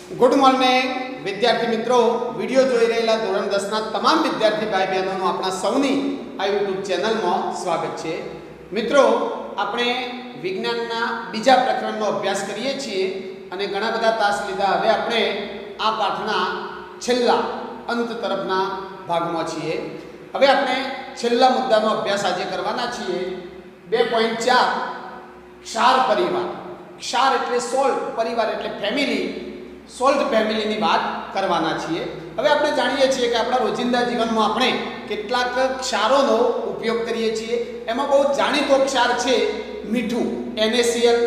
Good morning विद्यार्थी मित्रों, video જોઈ રહેલા ધોરણ 10 ના તમામ વિદ્યાર્થી ભાઈ બહેનોનું આપણા સૌની આ YouTube ચેનલમાં સ્વાગત છે। મિત્રો, આપણે વિજ્ઞાનના બીજા પ્રકરણનો અભ્યાસ કરીએ છીએ અને ઘણા બધા તાસ લીધા। હવે આપણે આ પાઠના છેલ્લા અંત તરફના ભાગમાં છીએ। હવે આપણે છેલ્લા મુદ્દાનો અભ્યાસ આજે કરવાના છીએ। 2.4 ક્ષાર પરિવાર। ક્ષાર એટલે સોલ્ટ, પરિવાર એટલે ફેમિલી। સોલ્ટ ફેમિલીની વાત કરવાના છીએ। હવે આપણે જાણીએ છીએ કે આપણા રોજિંદા જીવનમાં આપણે કેટલાક ક્ષારોનો ઉપયોગ કરીએ છીએ। એમાં બહુ જાણીતો ક્ષાર છે મીઠું, NaCl।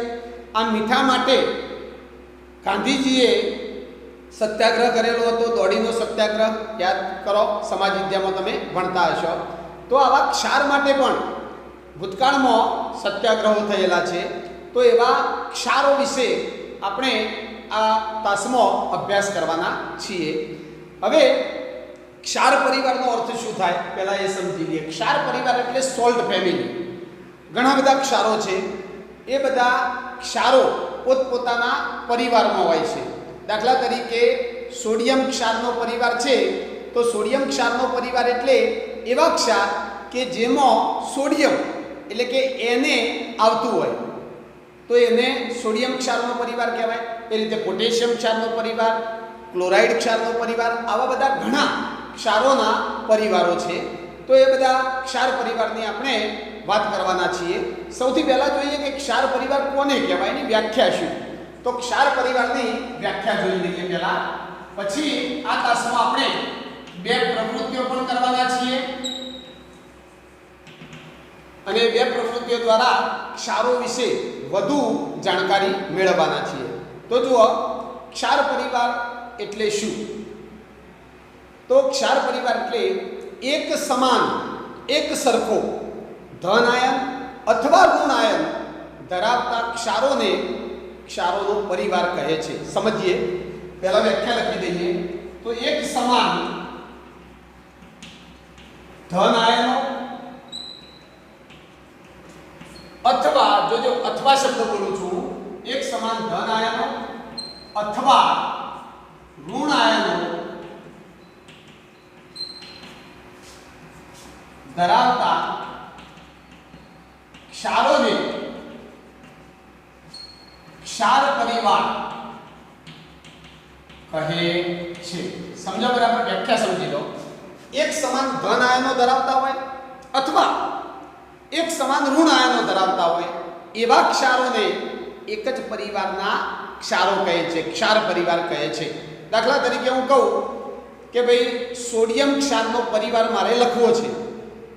આ મીઠા માટે ગાંધીજીએ સત્યાગ્રહ કરેલો હતો, દોડીનો સત્યાગ્રહ, યાદ કરો, સમાજ વિદ્યામાં તમે ભણતા હશો। તો આવા ક્ષાર માટે પણ ભૂતકાળમાં સત્યાગ્રહો થયેલા છે। તો એવા ક્ષારો વિશે આપણે આ તાસમાં અભ્યાસ કરવાના છીએ। હવે ક્ષાર પરિવારનો અર્થ શું થાય પહેલા એ સમજી લઈએ। ક્ષાર પરિવાર એટલે સોલ્ટ ફેમિલી। ઘણા બધા ક્ષારો છે, એ બધા ક્ષારો પોતપોતાના પરિવારમાં હોય છે। દાખલા તરીકે સોડિયમ ક્ષારનો પરિવાર છે, તો સોડિયમ ક્ષારનો પરિવાર એટલે એવા ક્ષાર કે જેમાં સોડિયમ એટલે કે Na આવતું હોય, તો એને સોડિયમ ક્ષારનો પરિવાર કહેવાય। એ રીતે પોટેશિયમ ક્ષારનો પરિવાર, ક્લોરાઇડ ક્ષારનો પરિવાર, આવા બધા ઘણા ક્ષારોના પરિવારો છે। તો એ બધા ક્ષાર પરિવારની આપણે વાત કરવાના છીએ। સૌથી પહેલાં જોઈએ કે ક્ષાર પરિવાર કોને કહેવાય, એની વ્યાખ્યા શું। તો ક્ષાર પરિવારની વ્યાખ્યા જોઈ લઈએ પહેલાં, પછી આ તાસમાં આપણે બે પ્રવૃત્તિઓ પણ કરવાના છીએ અને બે પ્રવૃત્તિઓ દ્વારા ક્ષારો વિશે વધુ જાણકારી મેળવવાના છીએ। તો જુઓ, ક્ષાર પરિવાર એટલે શું? તો ક્ષાર પરિવાર એટલે એક સમાન, એક સરખો ધન આયન અથવા ઋણ આયન ધરાવતા ક્ષારોને ક્ષારોનો પરિવાર કહે છે। સમજીએ, પહેલા વ્યાખ્યા લખી દઈએ। તો એક સમાન ધન આયનો અથવા, જોજો અથવા શબ્દ બોલું છું, એક સમાન ધન આયનો અથવા ઋણ આયનો ધરાવતા ક્ષારોને ક્ષાર પરિવાર કહે છે। સમજો બરાબર? વ્યાખ્યા સમજી લો। એક સમાન ધન આયનો ધરાવતા હોય અથવા એક સમાન ઋણ આયનો ધરાવતા હોય એવા ક્ષારોને એક જ પરિવારના ક્ષારો કહે છે, ક્ષાર પરિવાર કહે છે। દાખલા તરીકે હું કહું કે ભાઈ સોડિયમ ક્ષારનો પરિવાર મારે લખવો છે,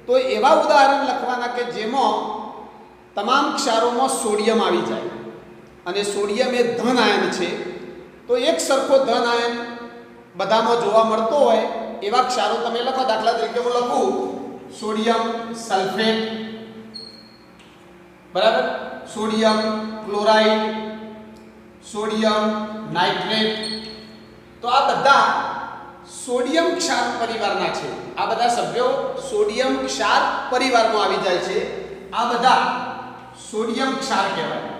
તો એવા ઉદાહરણ લખવાના કે જેમાં તમામ ક્ષારોમાં સોડિયમ આવી જાય અને સોડિયમ એ ધન આયન છે, તો એક સરખો ધન આયન બધામાં જોવા મળતો હોય એવા ક્ષારો તમે લખો। દાખલા તરીકે હું લખું સોડિયમ સલ્ફેટ, બરાબર, સોડિયમ ક્લોરાઇડ, સોડિયમ નાઇટ્રેટ। તો આ બધા સોડિયમ ક્ષાર પરિવારના છે। આ બધા સભ્યો સોડિયમ ક્ષાર પરિવારમાં આવી જાય છે। આ બધા સોડિયમ ક્ષાર કહેવાય,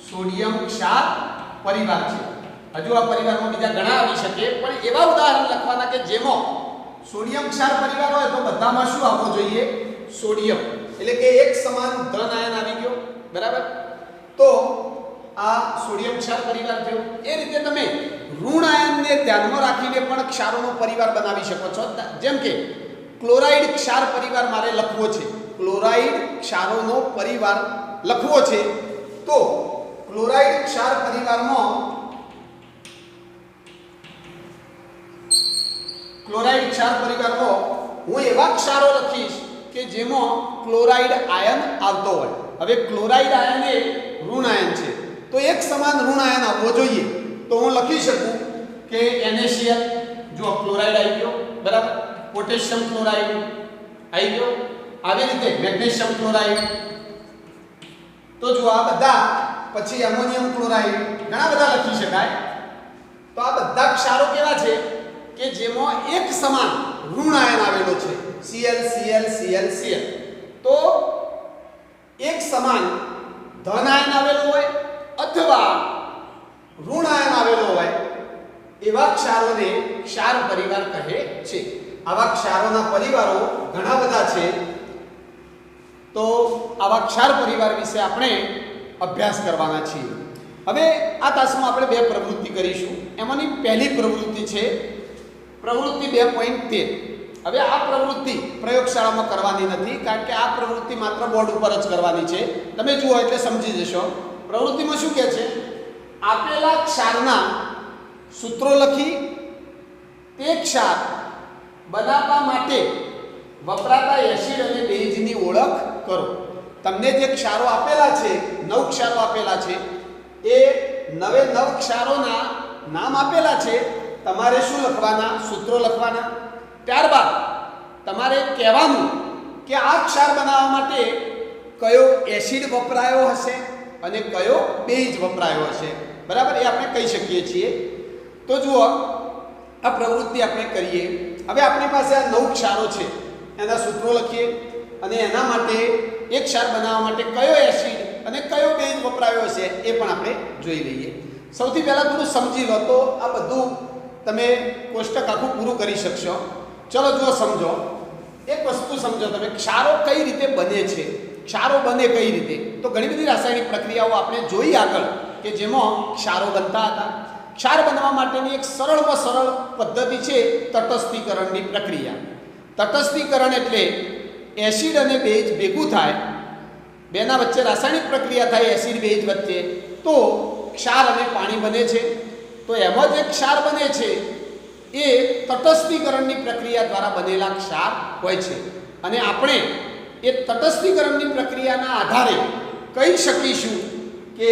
સોડિયમ ક્ષાર પરિવાર છે। હજુ આ પરિવારમાં બીજા ઘણા આવી શકે, પણ એવા ઉદાહરણ લખવાના કે જેમાં સોડિયમ ક્ષાર પરિવાર હોય તો બધામાં શું આવવું જોઈએ? સોડિયમ, એટલે કે એક સમાન ધન આયન આવી ગયો, બરાબર। તો આ સોડિયમ ક્ષાર પરિવાર થયો। એ રીતે તમે ઋણ આયનને ધ્યાનમાં રાખીને પણ ક્ષારોનો પરિવાર બનાવી શકો છો। જેમ કે ક્લોરાઇડ ક્ષાર પરિવાર મારે લખવો છે, ક્લોરાઇડ ક્ષારોનો પરિવાર લખવો છે, તો ક્લોરાઇડ ક્ષાર પરિવારમાં ક્લોરાઇડ ક્ષાર પરિવારમાં હું એવા ક્ષારો લખીશ કે જેમાં ક્લોરાઇડ આયન આવતો હોય। હવે ક્લોરાઇડ આયન એ ઋણ આયન છે, તો એક સમાન ઋણ આયન આવવો જોઈએ। તો હું લખી શકું કે NaCl, જો ક્લોરાઇડ આવી ગયો, બરાબર, પોટેશિયમ ક્લોરાઇડ આવી ગયો, આવી રીતે મેગ્નેશિયમ ક્લોરાઇડ। તો જો આ બધા, પછી એમોનિયમ ક્લોરાઇડ, ઘણા બધા લખી શકાય। તો આ બધા ક્ષારો કેવા છે કે જેમાં એક સમાન ઋણ આયન આવેલો છે, Cl Cl Cl Cl। તો એક સમાન ધન આયન આવેલો હોય અથવા ઋણ આયન આવેલો હોય એવા ક્ષારોને ક્ષાર પરિવાર કહે છે. આવા ક્ષારોના પરિવારો ઘણા બધા છે. તો આવા ક્ષાર પરિવાર વિશે આપણે અભ્યાસ કરવાના છીએ. હવે આ તાસમાં આપણે બે પ્રવૃત્તિ કરીશું. એમાંની પહેલી પ્રવૃત્તિ છે પ્રવૃત્તિ 2.13. હવે આ પ્રવૃત્તિ પ્રયોગશાળામાં કરવાની નથી, કારણ કે આ પ્રવૃત્તિ માત્ર બોર્ડ ઉપર જ કરવાની છે. તમે જુઓ એટલે સમજી જશો. પ્રવૃત્તિમાં શું કહે છે? આપેલા ક્ષારના સૂત્રો લખી તે ક્ષાર બનાવવા માટે વપરાતા એસિડ અને બેઝની ઓળખ કરો. તમને જે ક્ષારો આપેલા છે, 9 ક્ષારો આપેલા છે, એ 9 ક્ષારોના નામ આપેલા છે. તમારે શું લખવાના? સૂત્રો લખવાના. ત્યારબાદ તમારે કહેવાનું કે આ ક્ષાર બનાવવા માટે કયો એસિડ વપરાયો હશે અને કયો બેઝ વપરાયો હશે. બરાબર, એ આપણે કહી શકીએ છીએ. તો જુઓ, આ પ્રવૃત્તિ આપણે કરીએ. હવે આપણી પાસે આ 9 ક્ષારો છે, એના સૂત્રો લખીએ અને એના માટે એક ક્ષાર બનાવવા માટે કયો એસિડ અને કયો બેઝ વપરાયો હશે એ પણ આપણે જોઈ લઈએ. સૌથી પહેલાં થોડું સમજી લો તો આ બધું તમે કોષ્ટક આખું પૂરું કરી શકશો. ચલો જુઓ, સમજો. એક વસ્તુ સમજો તમે, ક્ષારો કઈ રીતે બને છે. ક્ષારો બને કઈ રીતે? તો ઘણી બધી રાસાયણિક પ્રક્રિયાઓ આપણે જોઈ આગળ કે જેમાં ક્ષારો બનતા હતા. ક્ષાર બનવા માટેની એક સરળમાં સરળ પદ્ધતિ છે તટસ્થીકરણની પ્રક્રિયા. તટસ્થીકરણ એટલે એસિડ અને બેઝ ભેગું થાય, બેના વચ્ચે રાસાયણિક પ્રક્રિયા થાય એસિડ બેઝ વચ્ચે, તો ક્ષાર અને પાણી બને છે. તો એમાં જે ક્ષાર બને છે એ તટસ્થીકરણની પ્રક્રિયા દ્વારા બનેલા ક્ષાર હોય છે. અને આપણે એ તટસ્થીકરણની પ્રક્રિયાના આધારે કહી શકીશું કે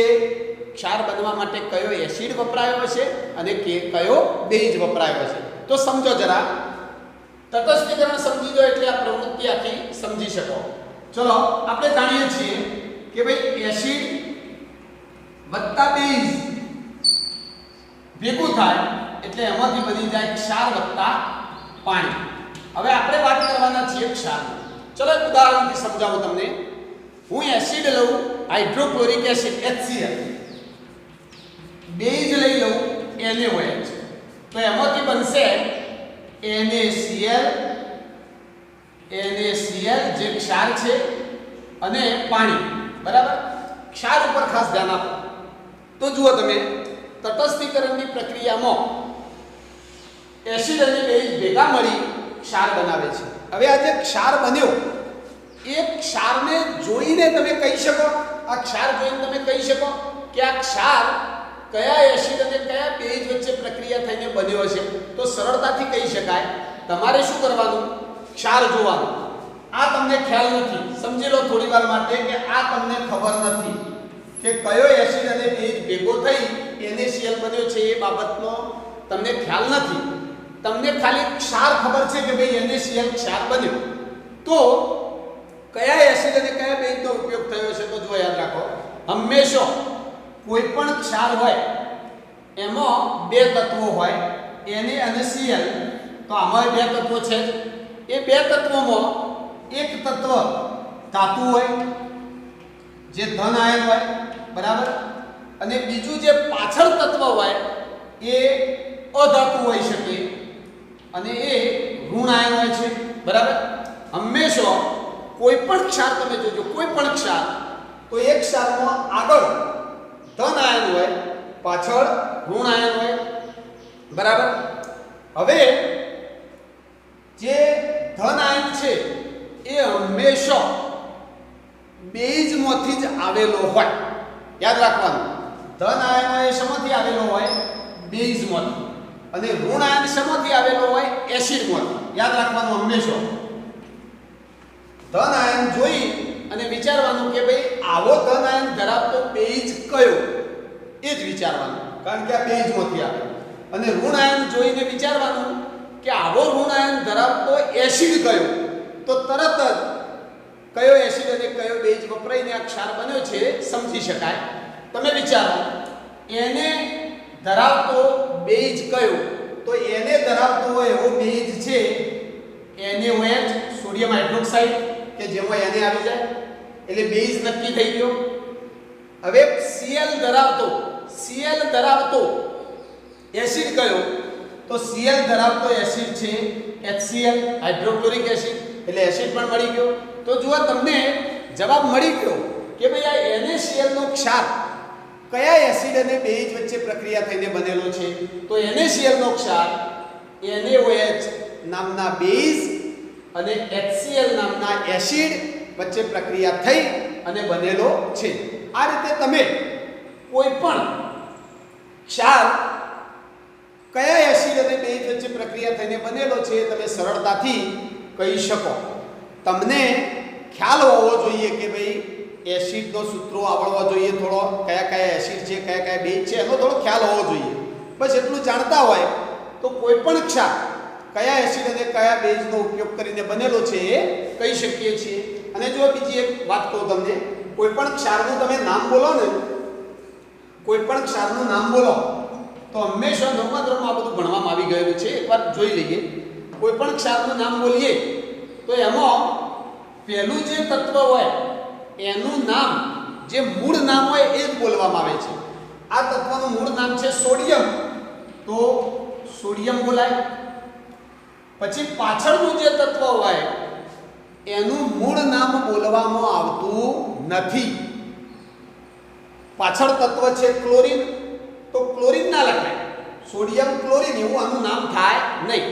ક્ષાર બનવા માટે કયો એસિડ વપરાયો હશે અને કયો બેઝ વપરાયો હશે. તો સમજો જરા, તટસ્થીકરણ સમજી દો એટલે આ પ્રવૃત્તિ આખી સમજી શકો. ચલો, આપણે જાણીએ છીએ કે ભાઈ એસિડ વત્તા બેઝ ભેગું થાય એટલે એમાંથી બની જાય ક્ષાર વત્તા પાણી. હવે આપણે વાત કરવાના છીએ ક્ષારની. ચલો એક ઉદાહરણથી સમજાવું તમને. હું એસિડ લઉં, હાઇડ્રોક્લોરિક એસિડ HCl, બેઝ લઈ લઉં NaOH, તો એમાંથી બનશે NaCl જે ક્ષાર છે અને પાણી. બરાબર, ક્ષાર ઉપર ખાસ ધ્યાન આપો. તો જુઓ તમે, તટસ્થીકરણની પ્રક્રિયામાં એસિડ અને બેઝ ભેગા મળી ક્ષાર બનાવે છે. હવે આ જે ક્ષાર બન્યો એ ક્ષારને જોઈને તમે કહી શકો, આ ક્ષાર જોઈને તમે કહી શકો કે આ ક્ષાર કયા એસિડ અને કયા બેઝ વચ્ચે પ્રક્રિયા થઈને બન્યો છે. તો સરળતાથી કહી શકાય. તમારે શું કરવાનું? ક્ષાર જોવાનું. આ તમને ખ્યાલ નથી, સમજી લો થોડી વાર માટે કે આ તમને ખબર નથી કે કયો એસિડ અને બેઝ ભેગો થઈ NaCl બન્યો છે. એ બાબતનો તમને ખ્યાલ નથી. તમને ખાલી ક્ષાર ખબર છે કે ભાઈ NaCl ક્ષાર બન્યો. તો કયા એસિડ અને કયા બેઝનો ઉપયોગ થયો છે? તો જો યાદ રાખો, હંમેશા કોઈ પણ ક્ષાર હોય એમાં 2 તત્વો હોય, Na અને Cl. તો આમાં 2 તત્વો છે. એ 2 તત્વોમાં એક તત્વ ધાતુ હોય જે ધન આયન હોય, બરાબર, અને બીજું જે પાછળ તત્વ હોય એ અધાતુ હોઈ શકે અને એ ઋણ આયન હોય છે. બરાબર, હંમેશા કોઈ પણ ક્ષાર તમે જોજો, કોઈ પણ ક્ષાર, તો એક ક્ષારમાં આગળ ધન આયન હોય, પાછળ ઋણ આયન હોય. બરાબર, હવે જે ધન આયન છે એ હંમેશા બેઝમાંથી જ આવેલો હોય. યાદ રાખવાનું, ધન આયન એ શેમાંથી આવેલો હોય? બેઝમાંથી. અને ઋણ આયન શેમાંથી આવેલો હોય? એસિડમાંથી. યાદ રાખવાનું હંમેશા. ધન આયન જોઈ અને વિચારવાનું કે ભાઈ આવો ધન આયન ધરાવતો બેઝ કયો, એ જ વિચારવાનું, કારણ કે આ બેઝમાંથી આવે. અને ઋણ આયન જોઈને વિચારવાનું કે આવો ઋણ આયન ધરાવતો એસિડ કયો, તો તરત જ કયો એસિડ અને કયો બેઝ વપરાઈને આ ક્ષાર બન્યો છે સમજી શકાય. તમે વિચારો, એને ધરાવતો બેઝ કયો? તો એને ધરાવતો હોય એવો બેઝ છે NaOH, સોડિયમ હાઇડ્રોક્સાઇડ, કે જેમાં Na આવી જાય એટલે બેઝ નક્કી થઈ ગયો. હવે Cl ધરાવતો એસિડ કયો? તો Cl ધરાવતો એસિડ છે HCl હાઇડ્રોક્લોરિક એસિડ, એટલે એસિડ પણ મળી ગયો. તો જુઓ તમને જવાબ મળી ગયો કે ભાઈ આ NaCl નો ક્ષાર કયા એસિડ અને બેઝ વચ્ચે પ્રક્રિયા થઈને બનેલો છે. તો NaCl નો ક્ષાર NaOH નામના બેઝ અને HCl નામના એસિડ વચ્ચે પ્રક્રિયા થઈ અને બનેલો છે. આ રીતે તમે કોઈ પણ ક્ષાર કયા એસિડ અને બેઝ વચ્ચે પ્રક્રિયા થઈને બનેલો છે તમે સરળતાથી કહી શકો. તમને ખ્યાલ હોવો જોઈએ કે ભાઈ એસિડનો સૂત્રો આવડવા જોઈએ, થોડો કયા કયા એસિડ છે કયા કયા બેઝ છે એનો થોડો ખ્યાલ હોવો જોઈએ. બસ એટલું જાણતા હોય તો કોઈ પણ ક્ષાર કયા એસિડ અને કયા બેઝનો ઉપયોગ કરીને બનેલો છે એ કહી શકીએ છીએ. અને જો બીજી એક વાત કહું તમને, કોઈ પણ ક્ષારનું તમે નામ બોલો ને, કોઈ પણ ક્ષારનું નામ બોલો તો હંમેશા નવમા ધોરણમાં આ બધું ભણવામાં આવી ગયેલું છે. એકવાર જોઈ લઈએ. કોઈ પણ ક્ષારનું નામ બોલીએ તો એમાં પહેલું જે તત્વ હોય એનું નામ, જે મૂળ નામ હોય એ જ બોલવામાં આવે છે. આ તત્વનું મૂળ નામ છે સોડિયમ, તો સોડિયમ બોલાય. પછી પાછળનું જે તત્વ હોય એનું મૂળ નામ બોલવામાં આવતું નથી. પાછળ તત્વ છે ક્લોરીન, તો ક્લોરીન ના લખાય, સોડિયમ ક્લોરીન એવું આનું નામ થાય નહીં.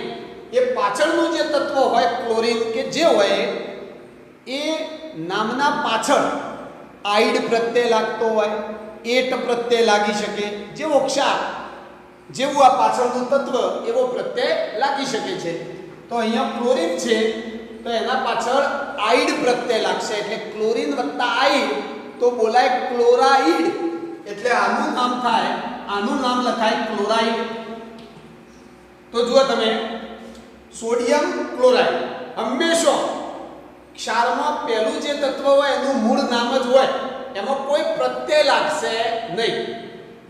એ પાછળનું જે તત્વ હોય ક્લોરીન કે જે હોય એ નામના પાછળ આઈડ પ્રત્યય લાગતો હોય, એટ પ્રત્યય લાગી શકે, જેવો ક્ષાર જેવું આ પાછળનું તત્વ એવો પ્રત્યય લાગી શકે છે. તો અહીંયા ક્લોરીન છે તો એના પાછળ આઈડ પ્રત્યય લાગશે, એટલે ક્લોરીન વત્તા આઈડ તો બોલાય ક્લોરાઇડ. એટલે આનું નામ થાય, આનું નામ લખાય ક્લોરાઇડ. તો જુઓ તમે, સોડિયમ ક્લોરાઇડ હંમેશા ક્ષારમાં પહેલું જે તત્વ હોય એનું મૂળ નામ જ હોય, એમાં કોઈ પ્રત્યય લાગશે નહીં.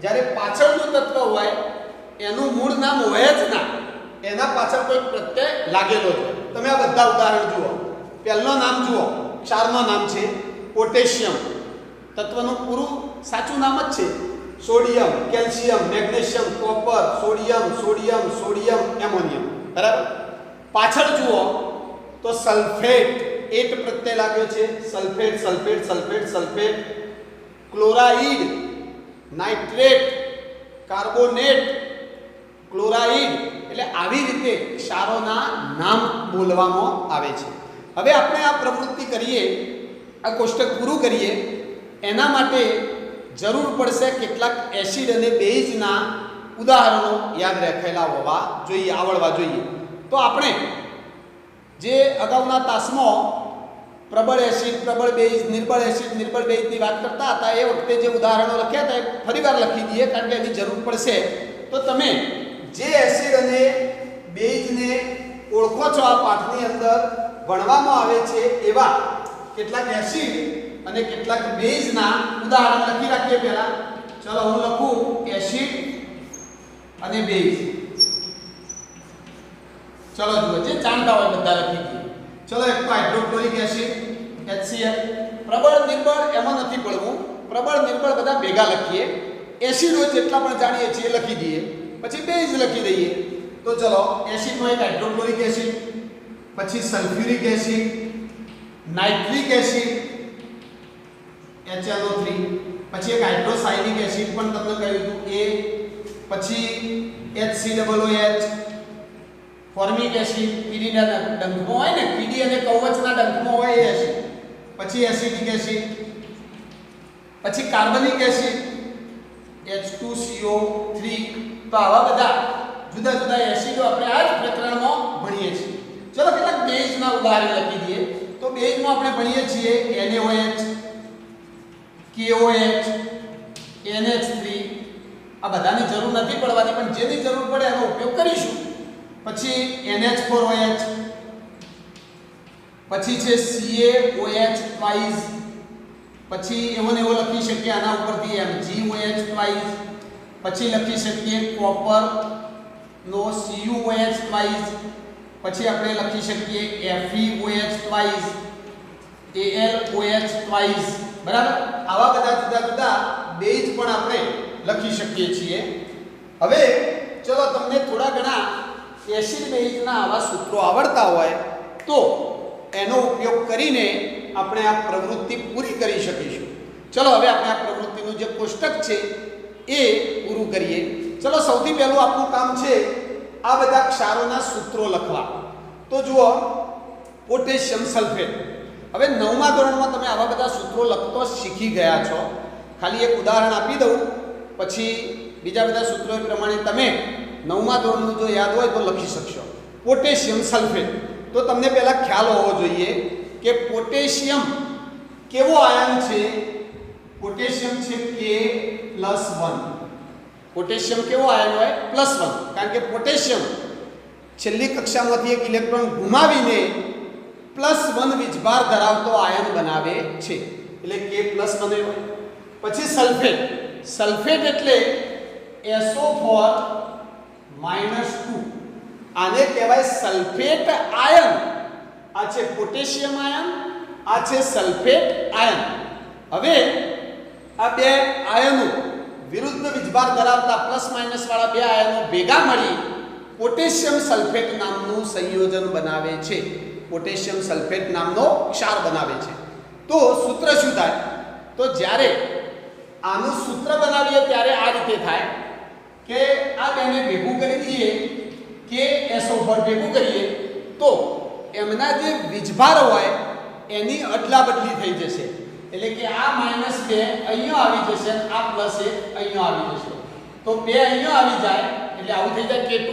જ્યારે પાછળનું તત્વ હોય એનું મૂળ નામ હોય જ ના, એના પાછળ કોઈ પ્રત્યય લાગેલો છે. તમે આ બધા ઉદાહરણ જુઓ. પહેલું નામ જુઓ, ક્ષારનું નામ છે પોટેશિયમ, તત્વનું પૂરું સાચું નામ જ છે sodium, calcium, magnesium, copper, sodium, sodium, sodium, ammonium. બરાબર. પાછળ જુઓ તો સલ્ફેટ, એટ પ્રત્યય લાગ્યો છે, sulphate, sulphate, sulphate, sulphate, chloride, nitrate, carbonate, chloride. એટલે આવી રીતે ક્ષારોના નામ બોલવામાં આવે છે. હવે આપણે આ પ્રવૃત્તિ કરીએ, આ કોષ્ટક પૂરું કરીએ, એના માટે જરૂર પડશે કેટલાક એસિડ અને બેઝના ઉદાહરણો યાદ રાખેલા હોવા જોઈએ, આવડવા જોઈએ. તો આપણે જે અગાઉના તાસમાં પ્રબળ એસિડ, પ્રબળ બેઝ, નિર્બળ એસિડ, નિર્બળ બેઝની વાત કરતા હતા એ વખતે જે ઉદાહરણો લખ્યા હતા એ ફરીવાર લખી દઈએ, કારણ કે એની જરૂર પડશે. તો તમે જે એસિડ અને બેઝને ઓળખો છો આ પાઠની અંદર ભણવામાં આવે છે એવા કેટલાક એસિડ અને કેટલાક બેઝના ઉદાહરણ લખી રાખીએ. પહેલા ચલો હું લખું એસિડ અને બેઝ. ચલો જુઓ, જે જાણતા હોય બધા લખી દઈએ. ચલો એક તો હાઇડ્રોક્લોરિક એસિડ HCl. પ્રબળ નિર્બળ એમાં નથી પડવું, પ્રબળ નિર્બળ બધા ભેગા લખીએ. એસિડો જેટલા પણ જાણીએ છીએ લખી દઈએ, પછી બેઝ લખી દઈએ. તો ચલો એસિડમાં એક હાઇડ્રોક્લોરિક એસિડ, પછી sulphuric acid, nitric acid HNO3, પછી એક હાઇડ્રોસાયનિક એસિડ પણ તમને કહ્યું હતું એ, પછી HCOOH, ફોર્મિક એસિડ, પીડીના ડંખમાં હોય ને, પીડી અને કવચના ડંખમાં હોય એ એસિડ, પછી એસિડિક એસિડ, પછી કાર્બનિક એસિડ H2CO3. તો આવા બધા જુદા જુદા એસિડો આપણે આ જ પ્રકરણમાં ભણીએ છીએ. ચલો કેટલાક બેઝના ઉદાહરણ લખી દઈએ. તો બેઝમાં આપણે ભણીએ છીએ NaOH, KOH, NH3. આ બધાની જરૂર નથી પડવાની, પણ જેની જરૂર પડે એનો ઉપયોગ કરીશું. પછી NH4OH, પછી છે CaOH ટ્વાઇસ, પછી એવો ને એવો લખી શકીએ આના ઉપરથી MgOH ટ્વાઇસ, પછી લખી શકીએ કોપર નો CuOH ટ્વાઇસ, પછી આપણે લખી શકીએ FeOH ટ્વાઇસ, AlOH ટ્વાઇસ. બરાબર. આવા બધા જુદા જુદા બેઝ પણ આપણે લખી શકીએ છીએ. હવે ચલો તમને થોડા ઘણા એસિડ બેઝના આવા સૂત્રો આવડતા હોય તો એનો ઉપયોગ કરીને આપણે આ પ્રવૃત્તિ પૂરી કરી શકીશું. ચલો હવે આપણે આ પ્રવૃત્તિનું જે કોષ્ટક છે એ પૂરું કરીએ. ચલો સૌથી પહેલું આપણું કામ છે આ બધા ક્ષારોના સૂત્રો લખવા. તો જુઓ પોટેશિયમ સલ્ફેટ. હવે 9મા ધોરણમાં તમે આવા બધા સૂત્રો લખતો શીખી ગયા છો. ખાલી એક ઉદાહરણ આપી દઉં, પછી બીજા બધા સૂત્રો પ્રમાણે તમે 9મા ધોરણનું જો યાદ હોય તો લખી શકશો. Potassium sulphate. તો તમને પહેલાં ખ્યાલ હોવો જોઈએ કે પોટેશિયમ કેવો આયન છે. પોટેશિયમ છે K+1. પોટેશિયમ કેવો આયન હોય? +1. કારણ કે પોટેશિયમ છેલ્લી કક્ષામાંથી એક ઇલેક્ટ્રોન ગુમાવીને +1 વીજભાર ધરાવતો આયન બનાવે છે, એટલે K+ બને હોય. પછી સલ્ફેટ. સલ્ફેટ એટલે SO4 -2. આને કહેવાય સલ્ફેટ આયન. આ છે પોટેશિયમ આયન, આ છે સલ્ફેટ આયન. હવે આ બે આયનો વિરુદ્ધ વીજભાર ધરાવતા પ્લસ માઇનસ વાળા બે આયનો ભેગા મળી પોટેશિયમ સલ્ફેટ નામનું સંયોજન બનાવે છે. પોટેશિયમ સલ્ફેટ નામનો ક્ષાર બનાવે છે. તો સૂત્ર શું થાય? તો જ્યારે આનું સૂત્ર બનાવીએ ત્યારે આ રીતે થાય કે આ બેને ભેગું કરી દઈએ કે SO4 ભેગું કરીએ તો એમના જે વીજભાર હોય એની અદલા બદલી થઈ જશે. એટલે કે આ -2 અહીંયા આવી જશે, આ +1 અહીંયા આવી જશે. તો 2 અહીંયા આવી જાય એટલે આવું થઈ જાય K2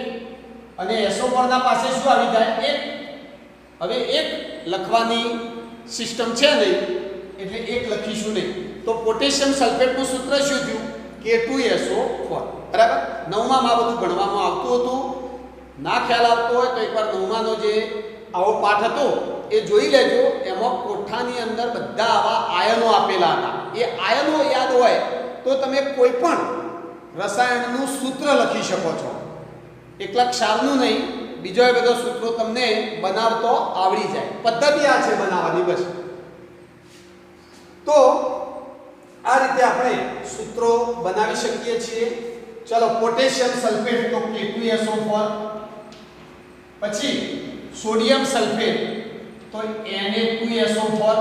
અને SO4 ના પાસે શું આવી જાય? 1. હવે 1 લખવાની સિસ્ટમ છે નહીં એટલે 1 લખીશું નહીં. તો પોટેશિયમ સલ્ફેટનું સૂત્ર શું થયું? K2SO4. બરાબર. 9માં આ બધું ભણવામાં આવતું હતું. ના ખ્યાલ આવતો હોય તો એકવાર 9માનો જે આવો પાઠ હતો એ જોઈ લેજો. એમાં કોઠાની અંદર બધા આવા આયનો આપેલા હતા. એ આયનો યાદ હોય તો તમે કોઈ પણ રસાયણનું સૂત્ર લખી શકો છો. એકલા ક્ષારનું નહીં, બીજો એ બધો સૂત્રો તમને બનાવતો આવડી જાય. પદ્ધતિ આ છે બનાવવાની બસ. તો આ રીતે આપણે સૂત્રો બનાવી શકીએ છીએ. ચલો પોટેશિયમ સલ્ફેટ તો K2SO4. પછી સોડિયમ સલ્ફેટ તો Na2SO4.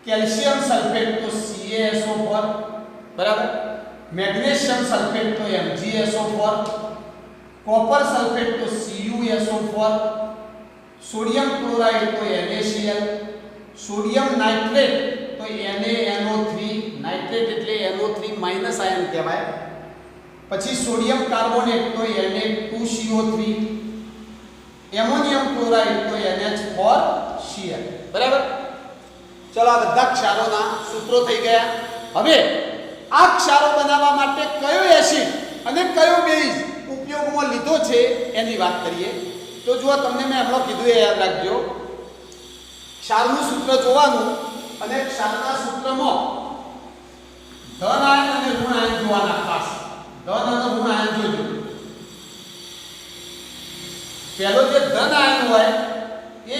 કેલ્શિયમ સલ્ફેટ તો CaSO4. બરાબર. મેગ્નેશિયમ સલ્ફેટ તો MgSO4. કોપર સલ્ફેટ તો CuSO4. સોડિયમ ક્લોરાઇડ તો NaCl. સોડિયમ નાઇટ્રેટ તો NaNO3. નાઇટ્રેટ એટલે NO3 માઈનસ આયન કહેવાય. પછી સોડિયમ કાર્બોનેટ તો Na2CO3. એમોનિયમ ક્લોરાઇડ તો NH4Cl. બરાબર. ચલો આ બધા ક્ષારોના સૂત્રો થઈ ગયા. હવે આ ક્ષારો બનાવવા માટે કયો એસિડ અને કયો બેઝ ઉપયોગમાં લીધો છે એની વાત કરીએ. તો જુઓ તમને મેં હમણાં કીધું એ યાદ રાખજો. ક્ષારનું સૂત્ર જોવાનું અને ક્ષારના સૂત્રમાં ધન આયન અને ઋણ આયન જોવાના ખાસ. ધન અને ઋણ આયન જોજો. પહેલો જે ધન આયન હોય એ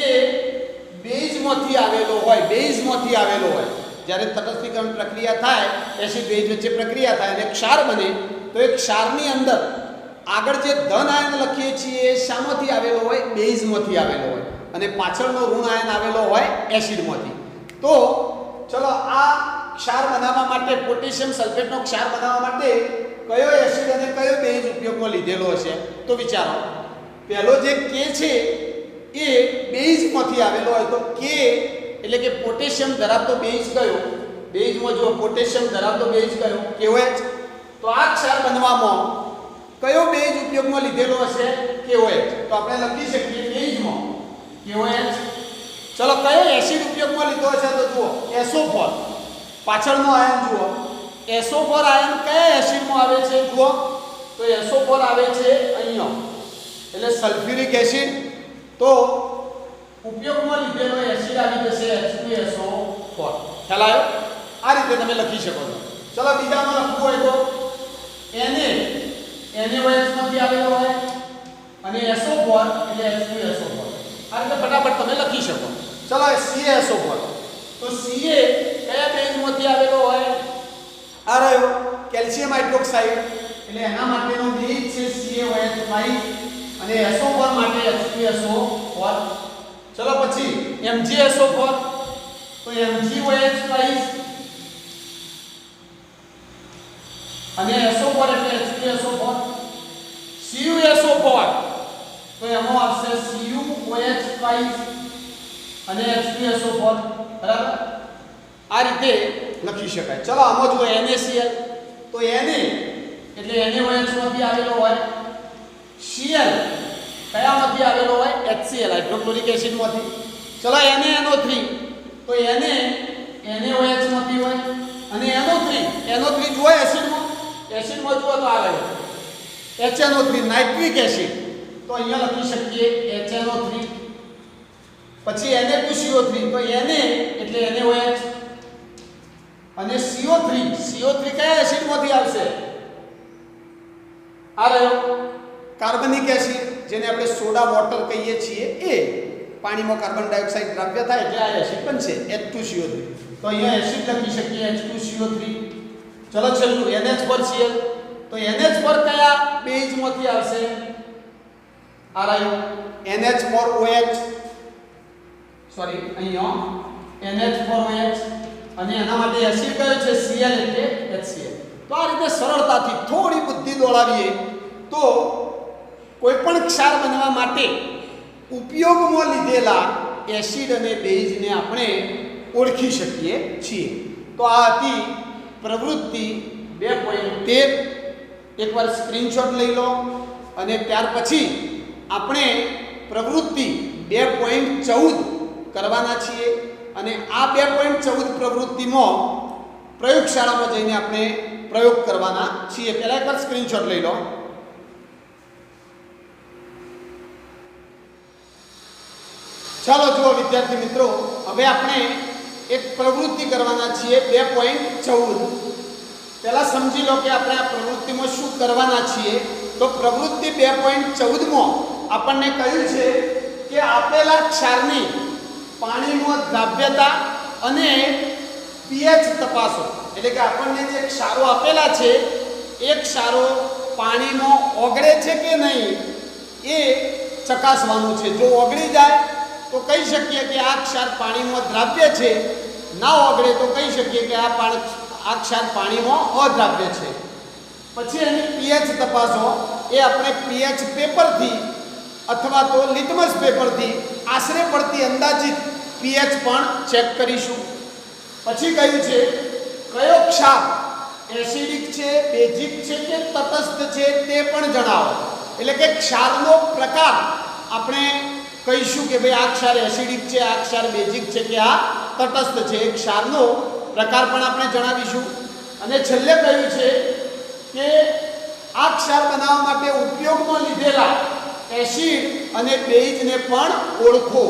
બેઝમાંથી આવેલો હોય. બેઝમાંથી આવેલો હોય. જ્યારે તટસ્થીકરણ પ્રક્રિયા થાય, એસિડ બેઝ વચ્ચે પ્રક્રિયા થાય અને ક્ષાર બને તો એ ક્ષારની અંદર આગળ જે ધન આયન લખીએ છીએ એ શામાંથી આવેલો હોય? બેઝમાંથી આવેલો હોય. અને પાછળનો ઋણ આયન આવેલો હોય એસિડમાંથી. તો ચલો આ ક્ષાર બનાવવા માટે, પોટેશિયમ સલ્ફેટનો ક્ષાર બનાવવા માટે કયો એસિડ અને કયો બેઝ ઉપયોગમાં લીધેલો હશે? તો વિચારો. પહેલો જે K છે એ બેઝમાંથી આવેલો હોય તો K એટલે કે પોટેશિયમ ધરાવતો બેઝ કયો? બેઝમાં જો પોટેશિયમ ધરાવતો બેઝ કયો? KOH. તો આ ક્ષાર બનવામાં કયો બેઝ ઉપયોગમાં લીધેલો હશે? KOH. તો આપણે લખી શકીએ બેઝમાં KOH. ચલો કયો એસિડ ઉપયોગમાં લીધો હશે? તો જુઓ SO4. પાછળનો આયન જુઓ. SO4 આયન કયા એસિડમાં આવે છે? જુઓ તો SO4 આવે છે અહીંયા, એટલે સલ્ફ્યુરિક એસિડ. તો ઉપયોગમાં લીધેલો એસિડ આવી જશે H2SO4. ખ્યાલ આવ્યો? આ રીતે તમે લખી શકો છો. ચલો બીજામાં લખવું હોય તો NaOH માંથી આવેલો હોય અને SO4 એટલે H2SO4. આ રીતે ફટાફટ તમે લખી શકો. ચલો CaSO4. તો Ca કયા બેઝમાંથી આવેલો હોય? આ રહ્યો કેલ્શિયમ હાઇડ્રોક્સાઇડ. એટલે એના માટેનો બેઝ છે CaOH5 અને SO4 માટે H2SO4. ચલો પછી MgSO4 તો MgOH5 અને SO4 એટલે H2SO4. CuSO4 તો એમાં આવશે CuOH5 અને H2SO4 બરાબર. આ રીતે લખી શકાય. ચલો આમાં જુઓ NaCl તો Na એટલે NaOH માંથી આવેલો હોય, Cl કયામાંથી આવેલો હોય? HCl હાઇડ્રોક્લોરિક એસિડ માંથી. ચલો NaNO3 તો NaOH માંથી હોય અને NO3 જુઓ એસિડમાં જુઓ તો આવે HNO3 નાઇટ્રિક એસિડ તો અહીંયા લખી શકીએ HNO3. પછી Na2CO3 તો Na એટલે NaOH અને CO3 કયા એસિડમાંથી આવશે? આ રહ્યો કાર્બનિક એસિડ જેને આપણે સોડા વોટર કહીએ છીએ. એ પાણીમાં કાર્બન ડાયોક્સાઇડ દ્રાવ્ય થાય એટલે આ એસિડ બનશે H2CO3. તો અહીંયા એસિડ લખી શકીએ H2CO3. ચલો છેલ્લું NH4Cl તો NH4 કયા બેઝમાંથી આવશે? આ રહ્યો NH4OH સોરી અહીંયા NH4OH અને એના માટે એસિડ કયો છે? Cl એટલે HCl. તો આ રીતે સરળતાથી થોડી બુદ્ધિ દોડાવીએ તો કોઈ પણ ક્ષાર બનવા માટે ઉપયોગમાં લીધેલા એસિડ અને બેઝને આપણે ઓળખી શકીએ છીએ. તો આ હતી પ્રવૃત્તિ 2.13. એકવાર સ્ક્રીનશોટ લઈ લો અને ત્યાર પછી આપણે પ્રવૃત્તિ 2.14 કરવાના છીએ અને આ 2.14 પ્રવૃત્તિમાં પ્રયોગશાળામાં જઈને આપણે પ્રયોગ કરવાના છીએ. પહેલા એકવાર સ્ક્રીનશોટ લઈ લો. ચાલો જુઓ વિદ્યાર્થી મિત્રો, હવે આપણે એક પ્રવૃત્તિ કરવાના છીએ 2.14. પહેલા સમજી લો કે આપણે આ પ્રવૃત્તિમાં શું કરવાના છીએ. તો પ્રવૃત્તિ 2.14 આપણને કહ્યું છે કે આપેલા ક્ષારની પાણીમાં દ્રાવ્યતા અને pH તપાસો. એટલે કે આપણને જે ક્ષારો આપેલા છે એ ક્ષારો પાણીમાં ઓગળે છે કે નહીં એ ચકાસવાનું છે. જો ઓગળી જાય તો કહી શકીએ કે આ ક્ષાર પાણીમાં દ્રાવ્ય છે, ના ઓગળે તો કહી શકીએ કે આ ક્ષાર પાણીમાં અદ્રાવ્ય છે. પછી એની pH તપાસો. એ આપણે pH પેપરથી અથવા તો લિટમસ પેપરથી આશરે પડતી અંદાજિત pH પણ ચેક કરીશું. પછી કહ્યું છે કયો ક્ષાર એસિડિક છે, બેઝિક છે કે તટસ્થ છે તે પણ જણાવો. એટલે કે ક્ષારનો પ્રકાર આપણે કહીશું કે ભાઈ આ ક્ષાર એસિડિક છે, આ ક્ષાર બેઝિક છે કે આ તટસ્થ છે. ક્ષારનો પ્રકાર પણ આપણે જણાવીશું. અને છેલ્લે કહ્યું છે કે આ ક્ષાર બનાવવા માટે ઉપયોગમાં લીધેલા એસિડ અને બેઝને પણ ઓળખો.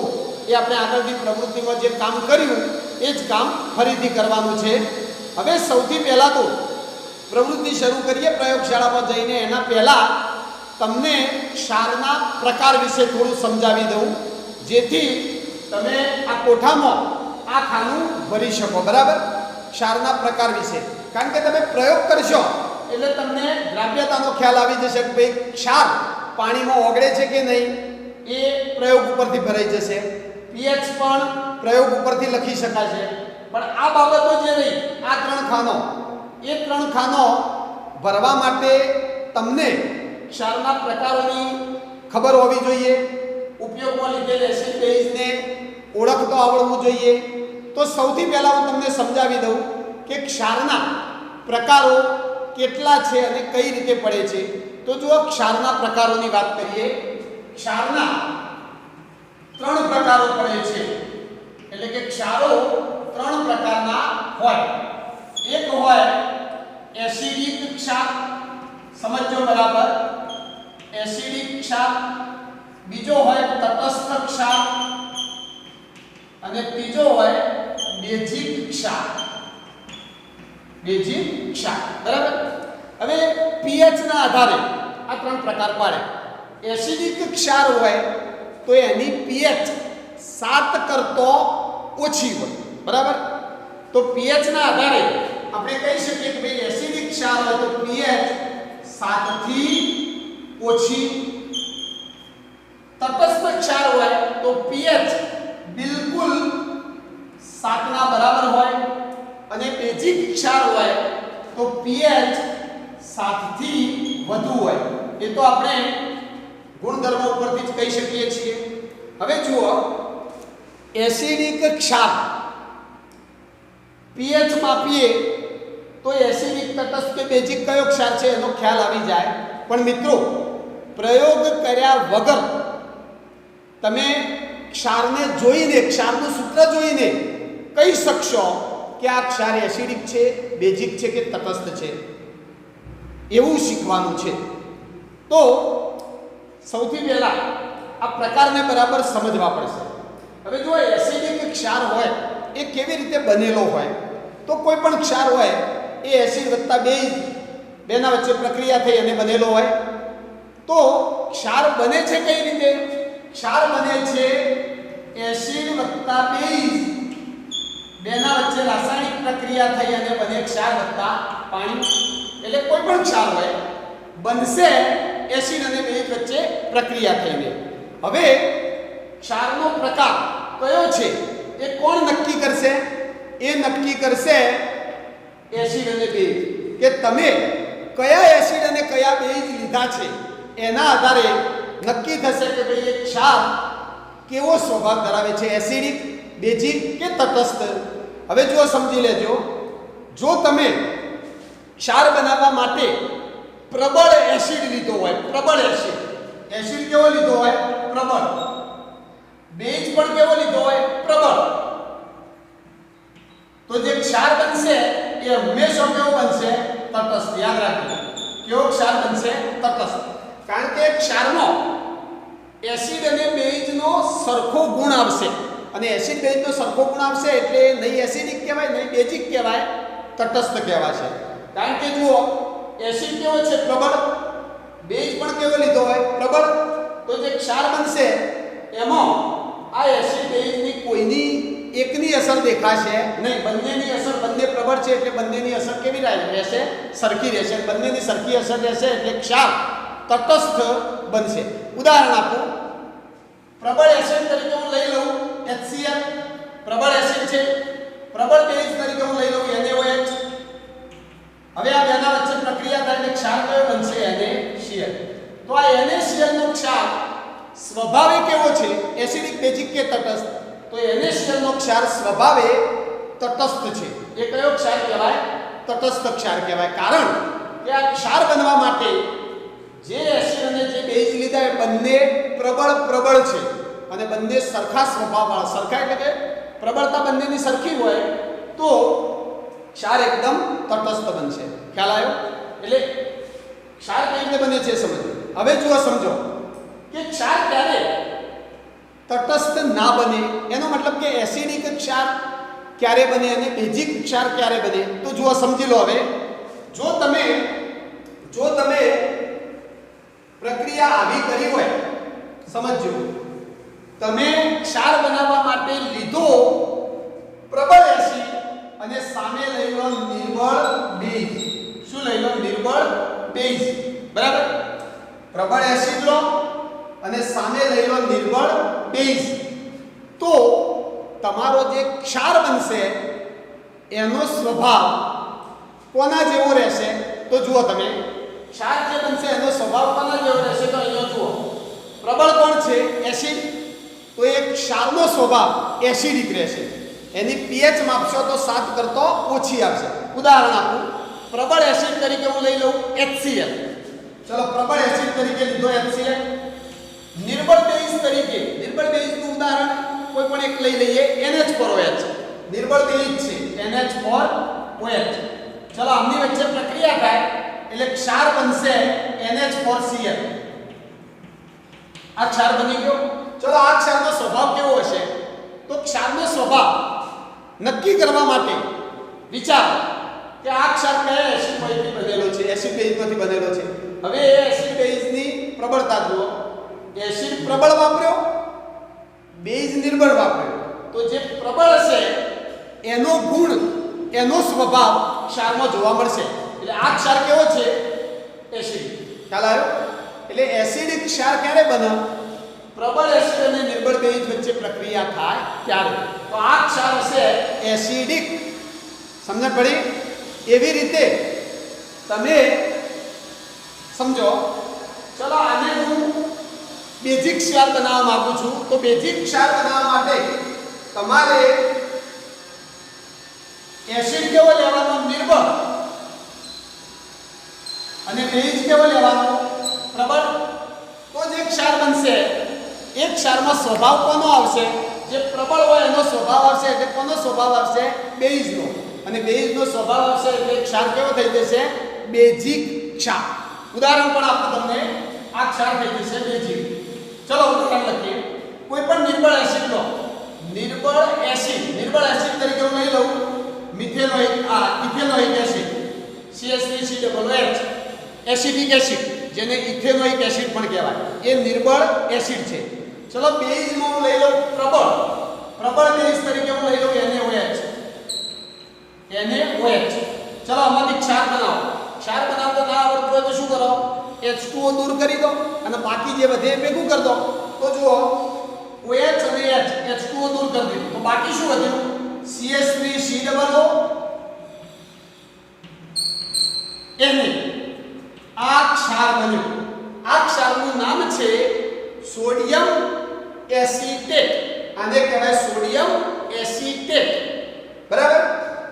એ આપણે આગળની પ્રવૃત્તિમાં જે કામ કર્યું એ જ કામ ફરીથી કરવાનું છે. હવે સૌથી પહેલાં તો પ્રવૃત્તિ શરૂ કરીએ પ્રયોગશાળામાં જઈને. એના પહેલાં તમને ક્ષારના પ્રકાર વિશે થોડું સમજાવી દઉં, જેથી તમે આ કોઠામાં આ ખાનું ભરી શકો. બરાબર? ક્ષારના પ્રકાર વિશે, કારણ કે તમે પ્રયોગ કરશો એટલે તમને દ્રાવ્યતાનો ખ્યાલ આવી જશે કે ભાઈ ક્ષાર પાણીમાં ઓગળે છે કે નહીં એ પ્રયોગ ઉપરથી ભરાઈ જશે. pH પણ પ્રયોગ ઉપરથી લખી શકાશે. પણ આ બાબતો જે રહી આ 3 ખાનો, એ 3 ખાનો ભરવા માટે તમને ક્ષારના પ્રકારોની ખબર હોવી જોઈએ. ઉપયોગમાં લીધેલ એસિડ બેઝને ઓળખતો આવડવું જોઈએ. તો સૌથી પહેલાં હું તમને સમજાવી દઉં કે ક્ષારના પ્રકારો કેટલા છે અને કઈ રીતે પડે છે. તો જો ક્ષારના પ્રકારોની વાત કરીએ, ક્ષારના 3 પ્રકારો પડે છે. એટલે કે ક્ષારો 3 પ્રકારના હોય. એક હોય એસિડિક ક્ષાર, સમજો બરાબર, એસિડિક ક્ષાર. બીજો હોય તટસ્થ ક્ષાર અને ત્રીજો હોય બેઝિક ક્ષાર. બેઝિક ક્ષાર બરાબર. હવે pH ના આધારે આ 3 પ્રકાર પડે. એસિડિક ક્ષાર હોય તો એની pH 7 કરતો ઓછી હોય. બરાબર? તો pH ના આધારે આપણે કહી શકીએ કે ભાઈ એસિડિક ક્ષાર હોય તો pH 7 થી ઓછી. તટસ્થ ક્ષાર હોય તો pH બિલકુલ 7 ના બરાબર હોય અને બેઝિક ક્ષાર હોય તો pH 7 થી વધુ હોય. એ તો આપણે ગુણધર્મો ઉપરથી જ કહી શકીએ છીએ. હવે જુઓ, એસિડિક ક્ષાર pH માપીએ તો એસિડિક, તટસ્થ કે બેઝિક કયો ક્ષાર છે એનો ખ્યાલ આવી જાય. પણ મિત્રો, પ્રયોગ કર્યા વગર તમે ક્ષારને જોઈને, ક્ષારનું સૂત્ર જોઈને કહી શકશો કે આ ક્ષાર એસિડિક છે, બેઝિક છે કે તટસ્થ છે, એવું શીખવાનું છે. તો સૌથી પહેલા આ પ્રકારને બરાબર સમજવા પડશે. હવે જો એસિડિક ક્ષાર હોય એ કેવી રીતે બનેલો હોય, તો કોઈ પણ ક્ષાર હોય એ એસિડ વત્તા બેઝ બેના વચ્ચે પ્રક્રિયા થઈ અને બનેલો હોય. તો ક્ષાર બને છે કઈ રીતે? ક્ષાર બને છે એસિડ વત્તા બેઝ બેના વચ્ચે રાસાયણિક પ્રક્રિયા થઈ અને બને ક્ષાર વત્તા પાણી. એટલે કોઈ પણ ક્ષાર હોય બનશે એસિડ અને બેઝ વચ્ચે પ્રક્રિયા થઈને. હવે ક્ષારનો પ્રકાર કયો છે એ કોણ નક્કી કરશે? એ નક્કી કરશે એસિડ અને બેઝ. કે તમે કયા એસિડ અને કયા બેઝ લીધા છે એના આધારે નક્કી થશે કે ભાઈ એ ક્ષાર કેવો સ્વભાવ ધરાવે છે, એસિડિક, બેઝિક કે તટસ્થ. હવે જો સમજી લેજો, જો તમે ક્ષાર બનાવવા માટે પ્રબળ એસિડ લીધો હોય, પ્રબળ એસિડ કેવો લીધો હોય? પ્રબળ. બેઝ પણ કેવો લીધો હોય? પ્રબળ. તો જે ક્ષાર બનશે એ હંમેશા કેવો બનશે? તટસ્થ. યાદ રાખજો, કેવો ક્ષાર બનશે? તટસ્થ. કારણ કે ક્ષારમાં એસિડ અને બેઝનો સરખો ગુણ આવશે, અને એસિડ બેઝનો સરખો ગુણ આવશે એટલે નહીં એસિડિક કહેવાય, નહીં બેઝિક કહેવાય, તટસ્થ કહેવાશે. કારણ કે જુઓ, એસિડ કેવો છે? પ્રબળ. બેઝ પણ કેવો લીધો હોય? પ્રબળ. તો જે ક્ષાર બનશે એમાં આ એસિડ બેઝની કોઈની એકની અસર દેખાશે નહીં, બંનેની અસર, બંને પ્રબળ છે એટલે બંનેની અસર કેવી રહેશે? સરખી રહેશે. બંનેની સરખી અસર રહેશે એટલે ક્ષાર તટસ્થ બનશે. ઉદાહરણ આપું, પ્રબળ એસિડ તરીકે હું લઈ લઉં HCl, પ્રબળ એસિડ છે. પ્રબળ બેઝ તરીકે હું લઈ લઉં NaOH. હવે આ બેના વચ્ચે પ્રક્રિયા થાય એટલે ક્ષાર કયો બનશે? NaCl. તો આ NaCl નો ક્ષાર સ્વભાવે કેવો છે? એસિડિક, બેઝિક કે તટસ્થ? તો NaCl નો ક્ષાર સ્વભાવે તટસ્થ છે. એ કયો ક્ષાર કહેવાય? તટસ્થ ક્ષાર કહેવાય. કારણ કે આ ક્ષાર બનવા માટે જે એસિડ અને જે બેઝ લીધા એ બંને પ્રબળ છે અને બંને સરખા સ્વભાવવાળા. સરખા એટલે કે પ્રબળતા બંનેની સરખી હોય તો ક્ષાર એકદમ તટસ્થ બનશે. ખ્યાલ આવ્યો? એટલે ક્ષાર કેવી રીતે બને છે સમજો. હવે જુઓ, સમજો કે ક્ષાર ક્યારે તટસ્થ ના બને, એનો મતલબ કે એસિડિક ક્ષાર ક્યારે બને અને બેઝિક ક્ષાર ક્યારે બને. તો જુઓ, સમજી લો. હવે જો તમે પ્રક્રિયા આવી કરી હોય, સમજો, તમે ક્ષાર બનાવવા માટે લીધો પ્રબળ એસિડ અને સામે લઈ લો નિર્બળ બેઝ. શું લઈ લો? નિર્બળ બેઝ. બરાબર? પ્રબળ એસિડ લો અને સામે લઈ લો નિર્બળ બેઝ. તો તમારો જે ક્ષાર બનશે એનો સ્વભાવ કોના જેવો રહેશે? તો જુઓ, તમે ક્ષાર જે બનશે એનો સ્વભાવ કોના જેવો રહેશે? તો અહીંયા જુઓ, પ્રબળ કોણ છે? એસિડ. તો એ ક્ષારનો સ્વભાવ એસિડિક રહેશે. એની pH માપશો તો 7 કરતો ઓછી આવશે. ઉદાહરણ આપું, પ્રબળ એસિડ તરીકે હું લઈ લઉં HCl. ચલો, પ્રબળ એસિડ તરીકે લીધો HCl. નિર્બળ બેઝ તરીકે, નિર્બળ બેઝનું ઉદાહરણ કોઈ પણ એક લઈ લઈએ, NH4OH. નિર્બળ બેઝ છે NH4OH. ચલો, આમની વચ્ચે પ્રક્રિયા થાય એટલે ક્ષાર બનશે NH4Cl. આ ક્ષાર બની ગયો. ચલો, આ ક્ષારનો સ્વભાવ કેવો હશે? તો ક્ષારનો સ્વભાવ નક્કી કરવા માટે વિચારો કે આ ક્ષાર કયા એસિડમાંથી બનેલો છે? એસિડ બેઝમાંથી બનેલો છે. હવે એ એસિડ બેઝની પ્રબળતા જુઓ. એસિડ પ્રબળ વાપર્યો, બેઝ નિર્બળ વાપર્યો. તો જે પ્રબળ હશે એનો ગુણ, એનો સ્વભાવ ક્ષારમાં જોવા મળશે. એટલે આ ક્ષાર કેવો છે? એસિડિક. ખ્યાલ આવ્યો? એટલે એસિડિક ક્ષાર ક્યારે બને? પ્રબળ એસિડ અને નિર્બળ બેઝ વચ્ચે પ્રક્રિયા થાય ત્યારે. તો આ ક્ષાર હશે એસિડિક. સમજણ પડી? એવી રીતે તમે સમજો. ચલો આને હું બેઝિક ક્ષાર બનાવવા માંગુ છું. તો બેઝિક ક્ષાર બનાવવા માટે તમારે એસિડ કેવો લેવાનો? નિર્બળ. અને બેઝ કેવો લેવાનો? પ્રબળ. તો જે ક્ષાર બનશે એ ક્ષારમાં સ્વભાવ કોનો આવશે? જે પ્રબળ હોય એનો સ્વભાવ આવશે. એટલે કોનો સ્વભાવ આવશે? બેઝનો. અને બેઝનો સ્વભાવ આવશે એટલે ક્ષાર કેવો થઈ જશે? બેઝિક ક્ષાર. ઉદાહરણ પણ આપું તમને. આ ક્ષાર થઈ જશે બેઝિક. ચલો ઉદાહરણ લખીએ. કોઈ પણ નિર્બળ એસિડ લો. નિર્બળ એસિડ તરીકે હું લઈ લઉં ethanoic acid CH3COOH. Acidic acid જેને ઇથેનોઇક એસિડ પણ કહેવાય એ નિર્બળ એસિડ છે. ચલો બેઝમાં હું લઈ લઉં પ્રબળ બેઝ તરીકે હું લઈ લઉં NaOH. ચલો આમાંથી ક્ષાર બનાવો. ક્ષાર બનાવતો ના આવડતું હોય તો શું કરો? H2O દૂર કરી દો અને બાકી જે વધે એ ભેગું કરી દો. તો જુઓ OH અને H2O દૂર કરી દીધું તો બાકી શું વધ્યું? CH3COO Na. આ ક્ષાર બન્યું. આ ક્ષારનું નામ છે સોડિયમ એસિટેટ. આને કહેવાય સોડિયમ એસિટેટ. બરાબર?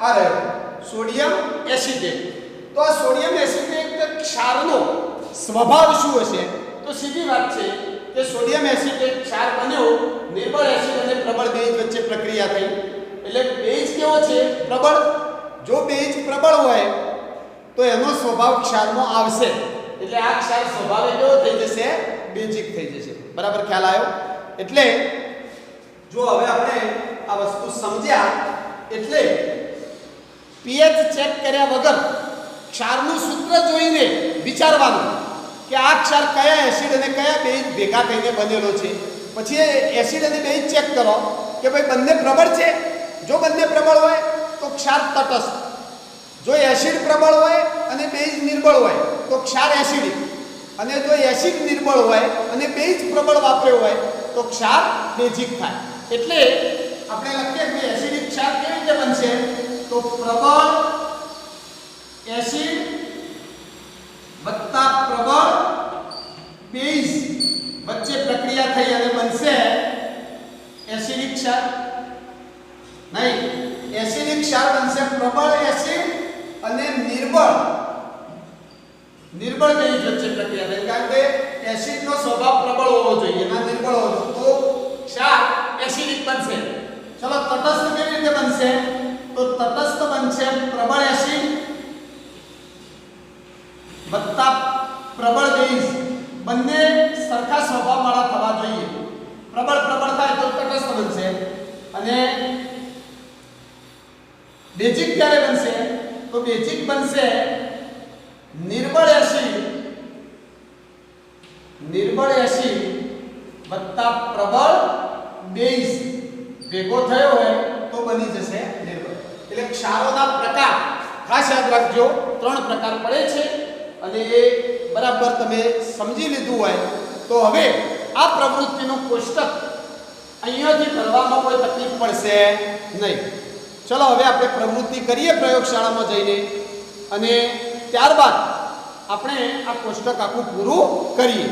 આ રહ્યો સોડિયમ એસિટેટ. તો આ સોડિયમ એસિટેટ ક્ષારનો સ્વભાવ શું હશે? તો સીધી વાત છે કે સોડિયમ એસિટેટ ક્ષાર બન્યો નિર્બળ એસિડ અને પ્રબળ બેઝ વચ્ચે પ્રક્રિયા થઈ. એટલે બેઝ કેવો છે? પ્રબળ. જો બેઝ પ્રબળ હોય તો એનો સ્વભાવ ક્ષારમાં આવશે. એટલે આ ક્ષાર સ્વભાવે કેવો થઈ જશે? બેઝિક થઈ જશે. બરાબર? ખ્યાલ આવ્યો? એટલે જો હવે આપણે આ વસ્તુ સમજ્યા એટલે pH ચેક કર્યા વગર ક્ષારનું સૂત્ર જોઈને વિચારવાનું કે આ ક્ષાર કયા એસિડ અને કયા બેઝ ભેગા થઈને બનેલો છે. પછી એસિડ અને બેઝ ચેક કરો કે ભાઈ બંને પ્રબળ છે. જો બંને પ્રબળ હોય તો ક્ષાર તટસ્થ. જો એસિડ પ્રબળ હોય અને બેઝ નિર્બળ હોય તો ક્ષાર એસિડિક. અને જો એસિડ નિર્બળ હોય અને બેઝ પ્રબળ વાપર્યો હોય તો ક્ષાર બેઝિક થાય. એટલે આપણે લખીએ કે એસિડિક ક્ષાર કેવી રીતે બનશે? તો પ્રબળ એસિડ વત્તા પ્રબળ બેઝ વચ્ચે પ્રક્રિયા થઈ અને બનશે એસિડિક ક્ષાર. નહીં, એસિડિક ક્ષાર બનશે પ્રબળ એસિડ અને નિર્બળ બેઝ વચ્ચે પ્રક્રિયા થઈ. કારણ કે એસિડનો સ્વભાવ પ્રબળ હોવો જોઈએ ના નિર્બળ હોવો જોઈએ. તો ક્ષાર એસિડિક બનશે. ચલો તટસ્થ કેવી રીતે બનશે? તો તટસ્થ બનશે પ્રબળ એસિડ વત્તા પ્રબળ બેઝ. બંને સરખા સ્વભાવવાળા થવા જોઈએ. પ્રબળ થાય તો તટસ્થ બનશે. અને બેઝિક ક્યારે બનશે? તો બેઝિક બનશે નિર્બળ એસિડ વત્તા પ્રબળ બેઝ ભેગો થયો હોય તો બની જશે નિર્બળ. એટલે ક્ષારોના પ્રકાર ખાસ યાદ રાખજો. 3 પ્રકાર પડે છે અને એ બરાબર તમે સમજી લીધું હોય તો હવે આ પ્રવૃત્તિનું કોષ્ટક અહીંયાથી કરવામાં કોઈ તકલીફ પડશે નહીં. ચલો હવે આપણે પ્રવૃત્તિ કરીએ પ્રયોગશાળામાં જઈને અને ત્યારબાદ આપણે આ કોષ્ટક આખું પૂરું કરીએ.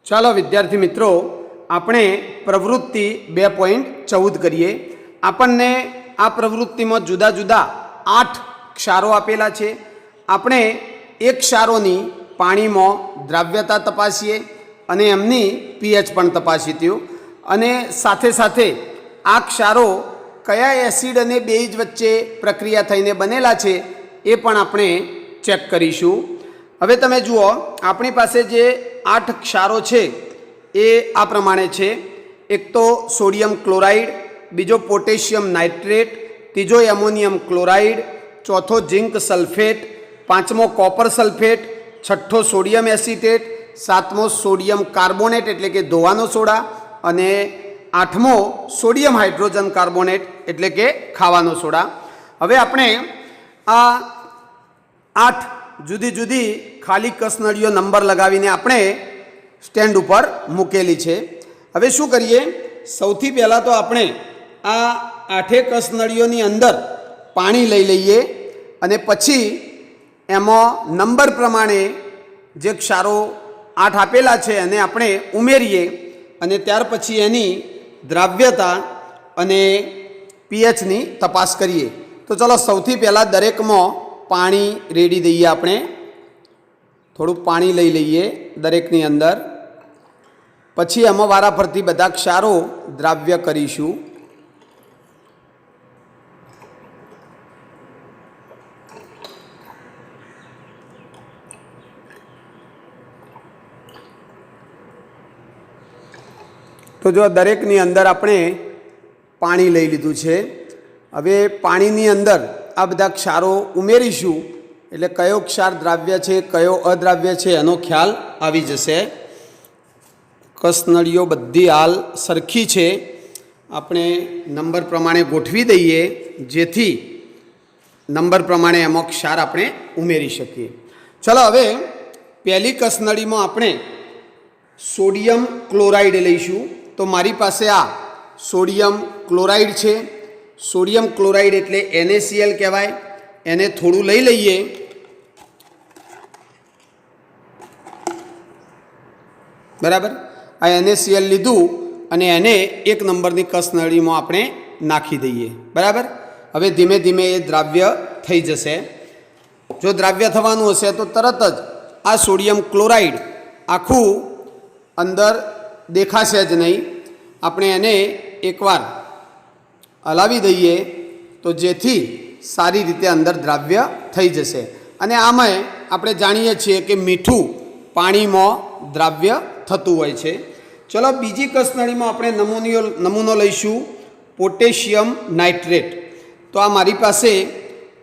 ચાલો વિદ્યાર્થી મિત્રો, આપણે પ્રવૃત્તિ 2.14 કરીએ. આપણને આ પ્રવૃત્તિમાં જુદા જુદા 8 ક્ષારો આપેલા છે. આપણે એક ક્ષારોની પાણીમાં દ્રાવ્યતા તપાસીએ અને એમની pH પણ તપાસી થયું. અને સાથે સાથે આ ક્ષારો કયા એસિડ અને બેઝ વચ્ચે પ્રક્રિયા થઈને બનેલા છે એ પણ આપણે ચેક કરીશું. હવે તમે જુઓ, આપણી પાસે જે 8 ક્ષારો છે એ આ પ્રમાણે છે. એક તો સોડિયમ ક્લોરાઇડ, બીજો પોટેશિયમ નાઇટ્રેટ, ત્રીજો એમોનિયમ ક્લોરાઇડ, ચોથો ઝિંક સલ્ફેટ, પાંચમો કોપર સલ્ફેટ, છઠ્ઠો સોડિયમ એસિટેટ, સાતમો સોડિયમ કાર્બોનેટ એટલે કે ધોવાનો સોડા અને આઠમો સોડિયમ હાઇડ્રોજન કાર્બોનેટ એટલે કે ખાવાનો સોડા. હવે આપણે આ 8 જુદી જુદી ખાલી કસનળીઓ નંબર લગાવીને આપણે સ્ટેન્ડ ઉપર મૂકેલી છે. હવે શું કરીએ, સૌથી પહેલાં તો આપણે આ 8 કસનળીઓની અંદર પાણી લઈ લઈએ અને પછી એમાં નંબર પ્રમાણે જે ક્ષારો 8 આપેલા છે એને આપણે ઉમેરીએ અને ત્યાર પછી એની દ્રાવ્યતા અને પીએચની તપાસ કરીએ. તો ચલો સૌથી પહેલાં દરેકમાં પાણી રેડી દઈએ. આપણે થોડુંક પાણી લઈ લઈએ દરેકની અંદર, પછી એમાં વારાફરતી બધા ક્ષારો દ્રાવ્ય કરીશું. તો જો દરેકની અંદર આપણે પાણી લઈ લીધું છે. હવે પાણીની અંદર આ બધા ક્ષારો ઉમેરીશું એટલે કયો ક્ષાર દ્રાવ્ય છે કયો અદ્રાવ્ય છે એનો ખ્યાલ આવી જશે. કસનળીઓ બધી હાલ સરખી છે, આપણે નંબર પ્રમાણે ગોઠવી દઈએ જેથી નંબર પ્રમાણે એમાં ક્ષાર આપણે ઉમેરી શકીએ. ચલો હવે પહેલી કસનળીમાં આપણે સોડિયમ ક્લોરાઇડ લઈશું. તો મારી પાસે આ સોડિયમ ક્લોરાઇડ છે. સોડિયમ ક્લોરાઇડ એટલે NaCl કહેવાય. એને થોડું લઈ લઈએ. બરાબર, આ NaCl લીધું અને એને 1 નંબરની કસનળીમાં આપણે નાખી દઈએ. બરાબર, હવે ધીમે ધીમે એ દ્રાવ્ય થઈ જશે. જો દ્રાવ્ય થવાનું હશે તો તરત જ આ સોડિયમ ક્લોરાઇડ આખું અંદર દેખાશે જ નહીં. આપણે એને એકવાર હલાવી દઈએ તો જેથી સારી રીતે અંદર દ્રાવ્ય થઈ જશે. અને આમાં આપણે જાણીએ છીએ કે મીઠું પાણીમાં દ્રાવ્ય થતું હોય છે. ચલો બીજી કસનળીમાં આપણે નમૂનો લઈશું પોટેશિયમ નાઇટ્રેટ. તો આ મારી પાસે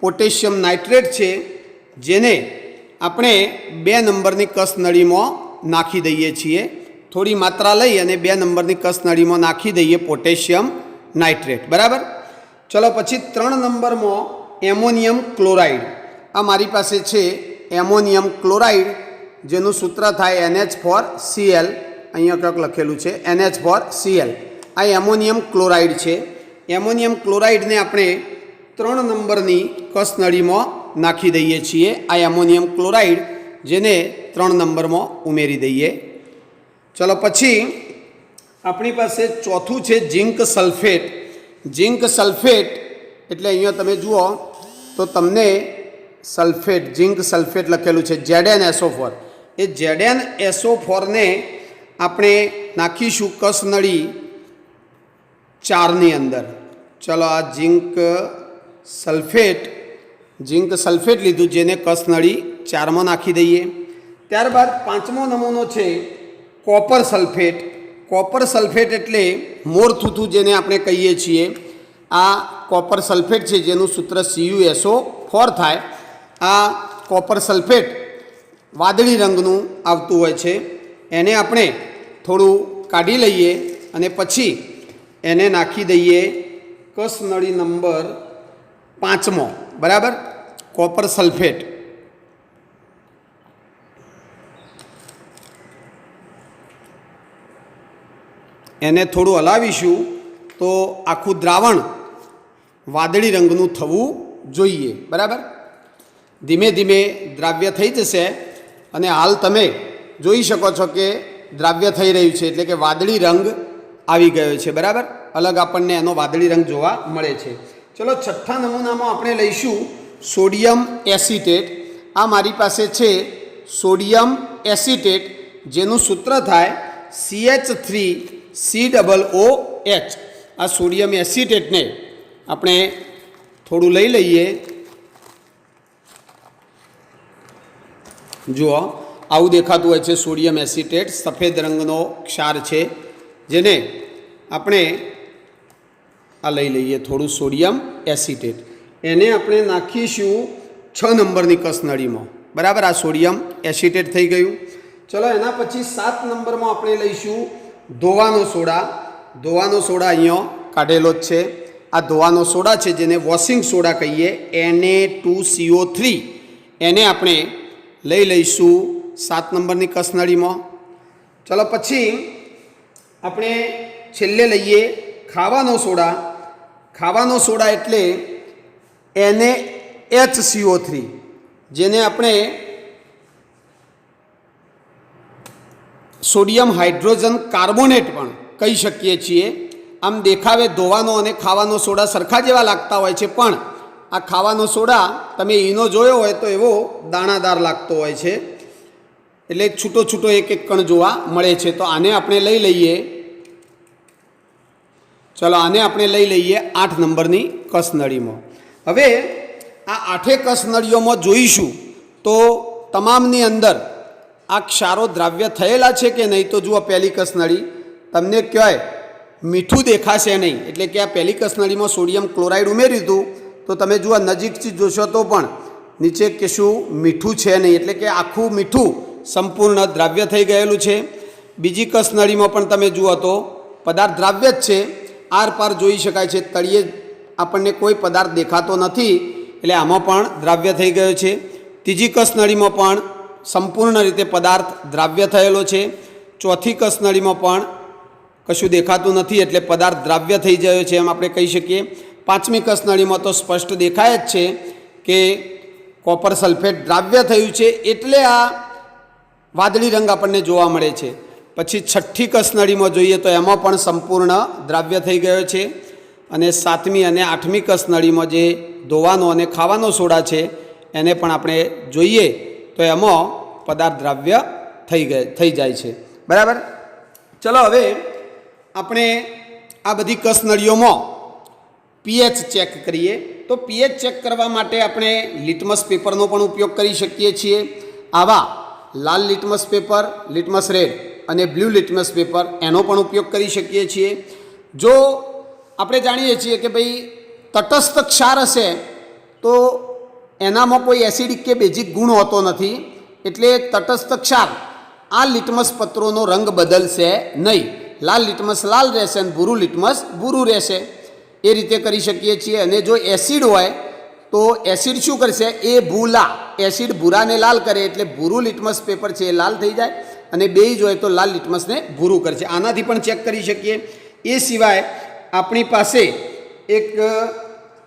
પોટેશિયમ નાઇટ્રેટ છે, જેને આપણે 2 નંબરની કસનળીમાં નાખી દઈએ છીએ. થોડી માત્રા લઈ અને 2 નંબરની કસનળીમાં નાખી દઈએ પોટેશિયમ નાઇટ્રેટ. બરાબર, ચલો પછી 3 નંબરમાં એમોનિયમ ક્લોરાઇડ. આ મારી પાસે છે એમોનિયમ ક્લોરાઇડ, જેનું સૂત્ર થાય NH4Cl. અહીંયા કંઈક લખેલું છે NH4Cl. આ એમોનિયમ ક્લોરાઇડ છે. એમોનિયમ ક્લોરાઇડને આપણે 3 નંબરની કસનળીમાં નાખી દઈએ છીએ. આ એમોનિયમ ક્લોરાઇડ જેને 3 નંબરમાં ઉમેરી દઈએ. ચલો પછી આપણી પાસે ચોથું છે ઝિંક સલ્ફેટ. ઝિંક સલ્ફેટ એટલે અહીંયા તમે જુઓ તો તમને સલ્ફેટ, ઝિંક સલ્ફેટ લખેલું છે ZnSO4. એ ZnSO4 ને આપણે નાખીશું કસનળી 4ની અંદર. ચલો આ ઝિંક સલ્ફેટ લીધું, જેને કસનળી 4માં નાખી દઈએ. ત્યારબાદ 5મો નમૂનો છે કોપર સલ્ફેટ. કોપર સલ્ફેટ એટલે મોરથૂથું જેને આપણે કહીએ છીએ. આ કોપર સલ્ફેટ છે જેનું સૂત્ર CuSO4 થાય. આ કોપર સલ્ફેટ વાદળી રંગનું આવતું હોય છે. એને આપણે થોડું કાઢી લઈએ અને પછી એને નાખી દઈએ કસનળી નંબર 5મો. બરાબર, કોપર સલ્ફેટ. એને થોડું હલાવીશું તો આખું દ્રાવણ વાદળી રંગનું થવું જોઈએ. બરાબર, ધીમે ધીમે દ્રાવ્ય થઈ જશે અને હાલ તમે જોઈ શકો છો કે દ્રાવ્ય થઈ રહ્યું છે, એટલે કે વાદળી રંગ આવી ગયો છે. બરાબર, અલગ આપણને એનો વાદળી રંગ જોવા મળે છે. ચલો 6થા નમૂનામાં આપણે લઈશું સોડિયમ એસિટેટ. આ મારી પાસે છે સોડિયમ એસિટેટ, જેનું સૂત્ર થાય CH3COOH. આ સોડિયમ એસિટેટને આપણે થોડું લઈ લઈએ. જુઓ આવું દેખાતું હોય છે સોડિયમ એસિટેટ. સફેદ રંગનો ક્ષાર છે, જેને આપણે આ લઈ લઈએ થોડું સોડિયમ એસિટેટ. એને આપણે નાખીશું 6 નંબરની કસનળીમાં. બરાબર, આ સોડિયમ એસિટેટ થઈ ગયું. ચલો એના પછી 7 નંબરમાં આપણે લઈશું ધોવાનો સોડા. ધોવાનો સોડા અહીંયા કાઢેલો જ છે. આ ધોવાનો સોડા છે જેને વોશિંગ સોડા કહીએ, Na2CO3. એને આપણે લઈ લઈશું 7 નંબરની કસનળીમાં. ચલો પછી આપણે છેલ્લે લઈએ ખાવાનો સોડા. ખાવાનો સોડા એટલે NaHCO3, જેને આપણે સોડિયમ હાઇડ્રોજન કાર્બોનેટ પણ કહી શકીએ છીએ. આમ દેખાવે ધોવાનો અને ખાવાનો સોડા સરખા જેવા લાગતા હોય છે, પણ આ ખાવાનો સોડા તમે ઈનો જોયો હોય તો એવો દાણાદાર લાગતો હોય છે, એટલે છૂટો છૂટો એક એક કણ જોવા મળે છે. તો આને આપણે લઈ લઈએ. ચલો આને આપણે લઈ લઈએ 8 નંબરની કસનળીમાં. હવે આ 8 કસનળીઓમાં જોઈશું તો તમામની અંદર આ ક્ષારો દ્રાવ્ય થયેલા છે કે નહીં. તો જુઓ પહેલી કસનળી તમને કહેવાય મીઠું દેખાશે નહીં, એટલે કે આ પહેલી કસનળીમાં સોડિયમ ક્લોરાઇડ ઉમેર્યું હતું તો તમે જુઓ નજીકથી જોશો તો પણ નીચે કશું મીઠું છે નહીં, એટલે કે આખું મીઠું સંપૂર્ણ દ્રાવ્ય થઈ ગયેલું છે. બીજી કસનળીમાં પણ તમે જુઓ તો પદાર્થ દ્રાવ્ય જ છે, આર પાર જોઈ શકાય છે, તળિયે આપણને કોઈ પદાર્થ દેખાતો નથી, એટલે આમાં પણ દ્રાવ્ય થઈ ગયો છે. ત્રીજી કસનળીમાં પણ સંપૂર્ણ રીતે પદાર્થ દ્રાવ્ય થયેલો છે. ચોથી કસનળીમાં પણ કશું દેખાતું નથી, એટલે પદાર્થ દ્રાવ્ય થઈ ગયો છે એમ આપણે કહી શકીએ. પાંચમી કસનળીમાં તો સ્પષ્ટ દેખાય જ છે કે કોપર સલ્ફેટ દ્રાવ્ય થયું છે, એટલે આ વાદળી રંગ આપણને જોવા મળે છે. પછી છઠ્ઠી કસનળીમાં જોઈએ તો એમાં પણ સંપૂર્ણ દ્રાવ્ય થઈ ગયો છે. અને સાતમી અને આઠમી કસનળીમાં જે ધોવાનો અને ખાવાનો સોડા છે એને પણ આપણે જોઈએ તો એમાં પદાર્થ દ્રાવ્ય થઈ જાય છે. બરાબર. ચલો હવે આપણે આ બધી કસનળીઓમાં પીએચ ચેક કરીએ. તો પીએચ ચેક કરવા માટે આપણે લિટમસ પેપરનો પણ ઉપયોગ કરી શકીએ છીએ. આવા લાલ લિટમસ પેપર, લિટમસ રેડ અને બ્લુ લિટમસ પેપર, એનો પણ ઉપયોગ કરી શકીએ છીએ. જો આપણે જાણીએ છીએ કે ભાઈ તટસ્થ ક્ષાર હશે તો એનામાં કોઈ એસિડિક કે બેઝિક ગુણ હોતો નથી, એટલે તટસ્થ ક્ષાર આ લિટમસ પત્રોનો રંગ બદલશે નહીં. લાલ લિટમસ લાલ રહેશે અને ભૂરું લિટમસ ભૂરું રહેશે, એ રીતે કરી શકીએ છીએ. અને જો એસિડ હોય તો એસિડ શું કરશે, એ ભૂલા એસિડ ભૂરાને લાલ કરે, એટલે ભૂરું લિટમસ પેપર છે એ લાલ થઈ જાય, અને બેય જ હોય તો લાલ લિટમસને ભૂરું કરશે. આનાથી પણ ચેક કરી શકીએ. એ સિવાય આપણી પાસે એક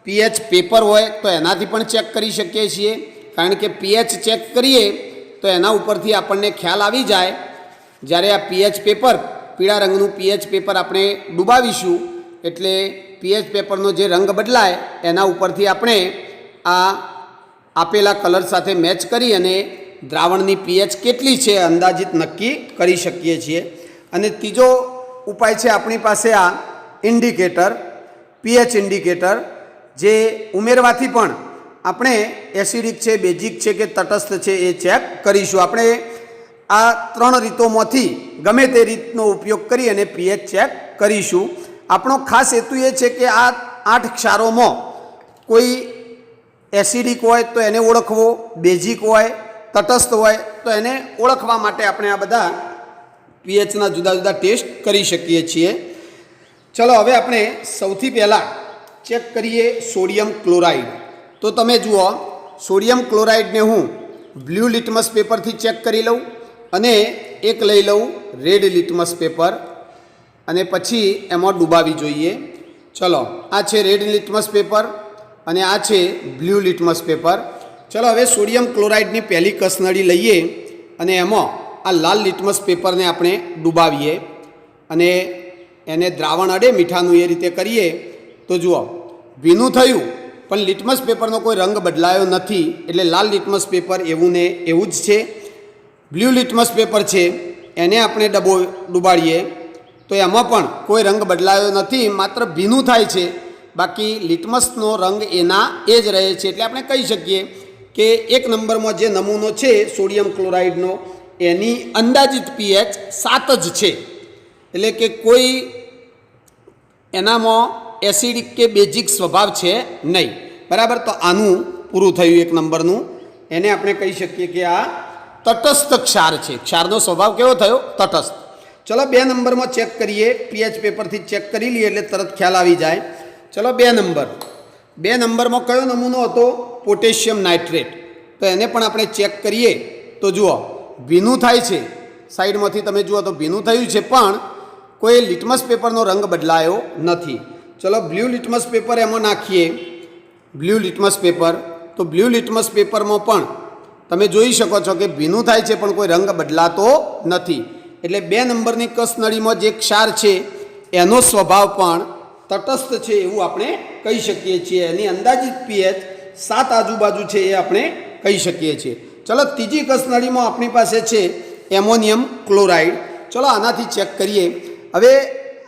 પીએચ પેપર હોય તો એનાથી પણ ચેક કરી શકીએ છીએ, કારણ કે પીએચ ચેક કરીએ તો એના ઉપરથી આપણને ખ્યાલ આવી જાય. જ્યારે આ પીએચ પેપર, પીળા રંગનું પીએચ પેપર આપણે ડૂબાવીશું એટલે પીએચ પેપરનો જે રંગ બદલાય એના ઉપરથી આપણે આ આપેલા કલર સાથે મેચ કરી અને દ્રાવણની પીએચ કેટલી છે અંદાજિત નક્કી કરી શકીએ છીએ. અને ત્રીજો ઉપાય છે આપણી પાસે આ ઇન્ડિકેટર, પીએચ ઇન્ડિકેટર, જે ઉમેરવાથી પણ આપણે એસિડિક છે, બેઝિક છે કે તટસ્થ છે એ ચેક કરીશું. આપણે આ 3 રીતોમાંથી ગમે તે રીતનો ઉપયોગ કરી અને પીએચ ચેક કરીશું. આપણો ખાસ હેતુ એ છે કે આ 8 ક્ષારોમાં કોઈ એસિડિક હોય તો એને ઓળખવો, બેઝિક હોય, તટસ્થ હોય તો એને ઓળખવા માટે આપણે આ બધા પીએચના જુદા જુદા ટેસ્ટ કરી શકીએ છીએ. ચલો હવે આપણે સૌથી પહેલાં ચેક કરીએ સોડિયમ ક્લોરાઇડ. તો તમે જુઓ, સોડિયમ ક્લોરાઇડને હું બ્લુ લિટમસ પેપરથી ચેક કરી લઉં અને એક લઈ લઉં રેડ લિટમસ પેપર અને પછી એમાં ડૂબાવી જોઈએ. ચલો આ છે રેડ લિટમસ પેપર અને આ છે બ્લુ લિટમસ પેપર. ચલો હવે સોડિયમ ક્લોરાઇડની પહેલી કસનળી લઈએ અને એમાં આ લાલ લિટમસ પેપરને આપણે ડૂબાવીએ અને એને દ્રાવણ અડે મીઠાનું એ રીતે કરીએ તો જુઓ ભીનું થયું, પણ લિટમસ પેપરનો કોઈ રંગ બદલાયો નથી, એટલે લાલ લિટમસ પેપર એવું ને એવું જ છે. બ્લુ લિટમસ પેપર છે એને આપણે ડૂબાડીએ તો એમાં પણ કોઈ રંગ બદલાયો નથી, માત્ર ભીનું થાય છે, બાકી લિટમસનો રંગ એના એ જ રહે છે. એટલે આપણે કહી શકીએ કે 1 નંબરમાં જે નમૂનો છે સોડિયમ ક્લોરાઇડનો એની અંદાજિત પીએચ 7 જ છે, એટલે કે કોઈ એનામાં એસિડિક કે બેઝિક સ્વભાવ છે નહીં. બરાબર. તો આનું પૂરું થયું 1 નંબરનું. એને આપણે કહી શકીએ કે આ તટસ્થ ક્ષાર છે. ક્ષારનો સ્વભાવ કેવો થયો? તટસ્થ. ચલો 2 નંબરમાં ચેક કરીએ. પીએચ પેપરથી ચેક કરી લઈએ એટલે તરત ખ્યાલ આવી જાય. ચલો 2 નંબર. 2 નંબરમાં કયો નમૂનો હતો? Potassium nitrate. તો એને પણ આપણે ચેક કરીએ તો જુઓ ભીનું થાય છે, સાઈડમાંથી તમે જુઓ તો ભીનું થયું છે, પણ કોઈ લિટમસ પેપરનો રંગ બદલાયો નથી. ચલો બ્લુ લિટમસ પેપર એમાં નાખીએ, બ્લુ લિટમસ પેપર. તો બ્લુ લિટમસ પેપરમાં પણ તમે જોઈ શકો છો કે ભીનું થાય છે પણ કોઈ રંગ બદલાતો નથી. એટલે 2 નંબરની કસનળીમાં જે ક્ષાર છે એનો સ્વભાવ પણ તટસ્થ છે એવું આપણે કહી શકીએ છીએ. એની અંદાજિત પીએચ 7 આજુબાજુ છે એ આપણે કહી શકીએ છીએ. ચલો ત્રીજી કસનળીમાં આપણી પાસે છે એમોનિયમ ક્લોરાઇડ. ચલો આનાથી ચેક કરીએ. હવે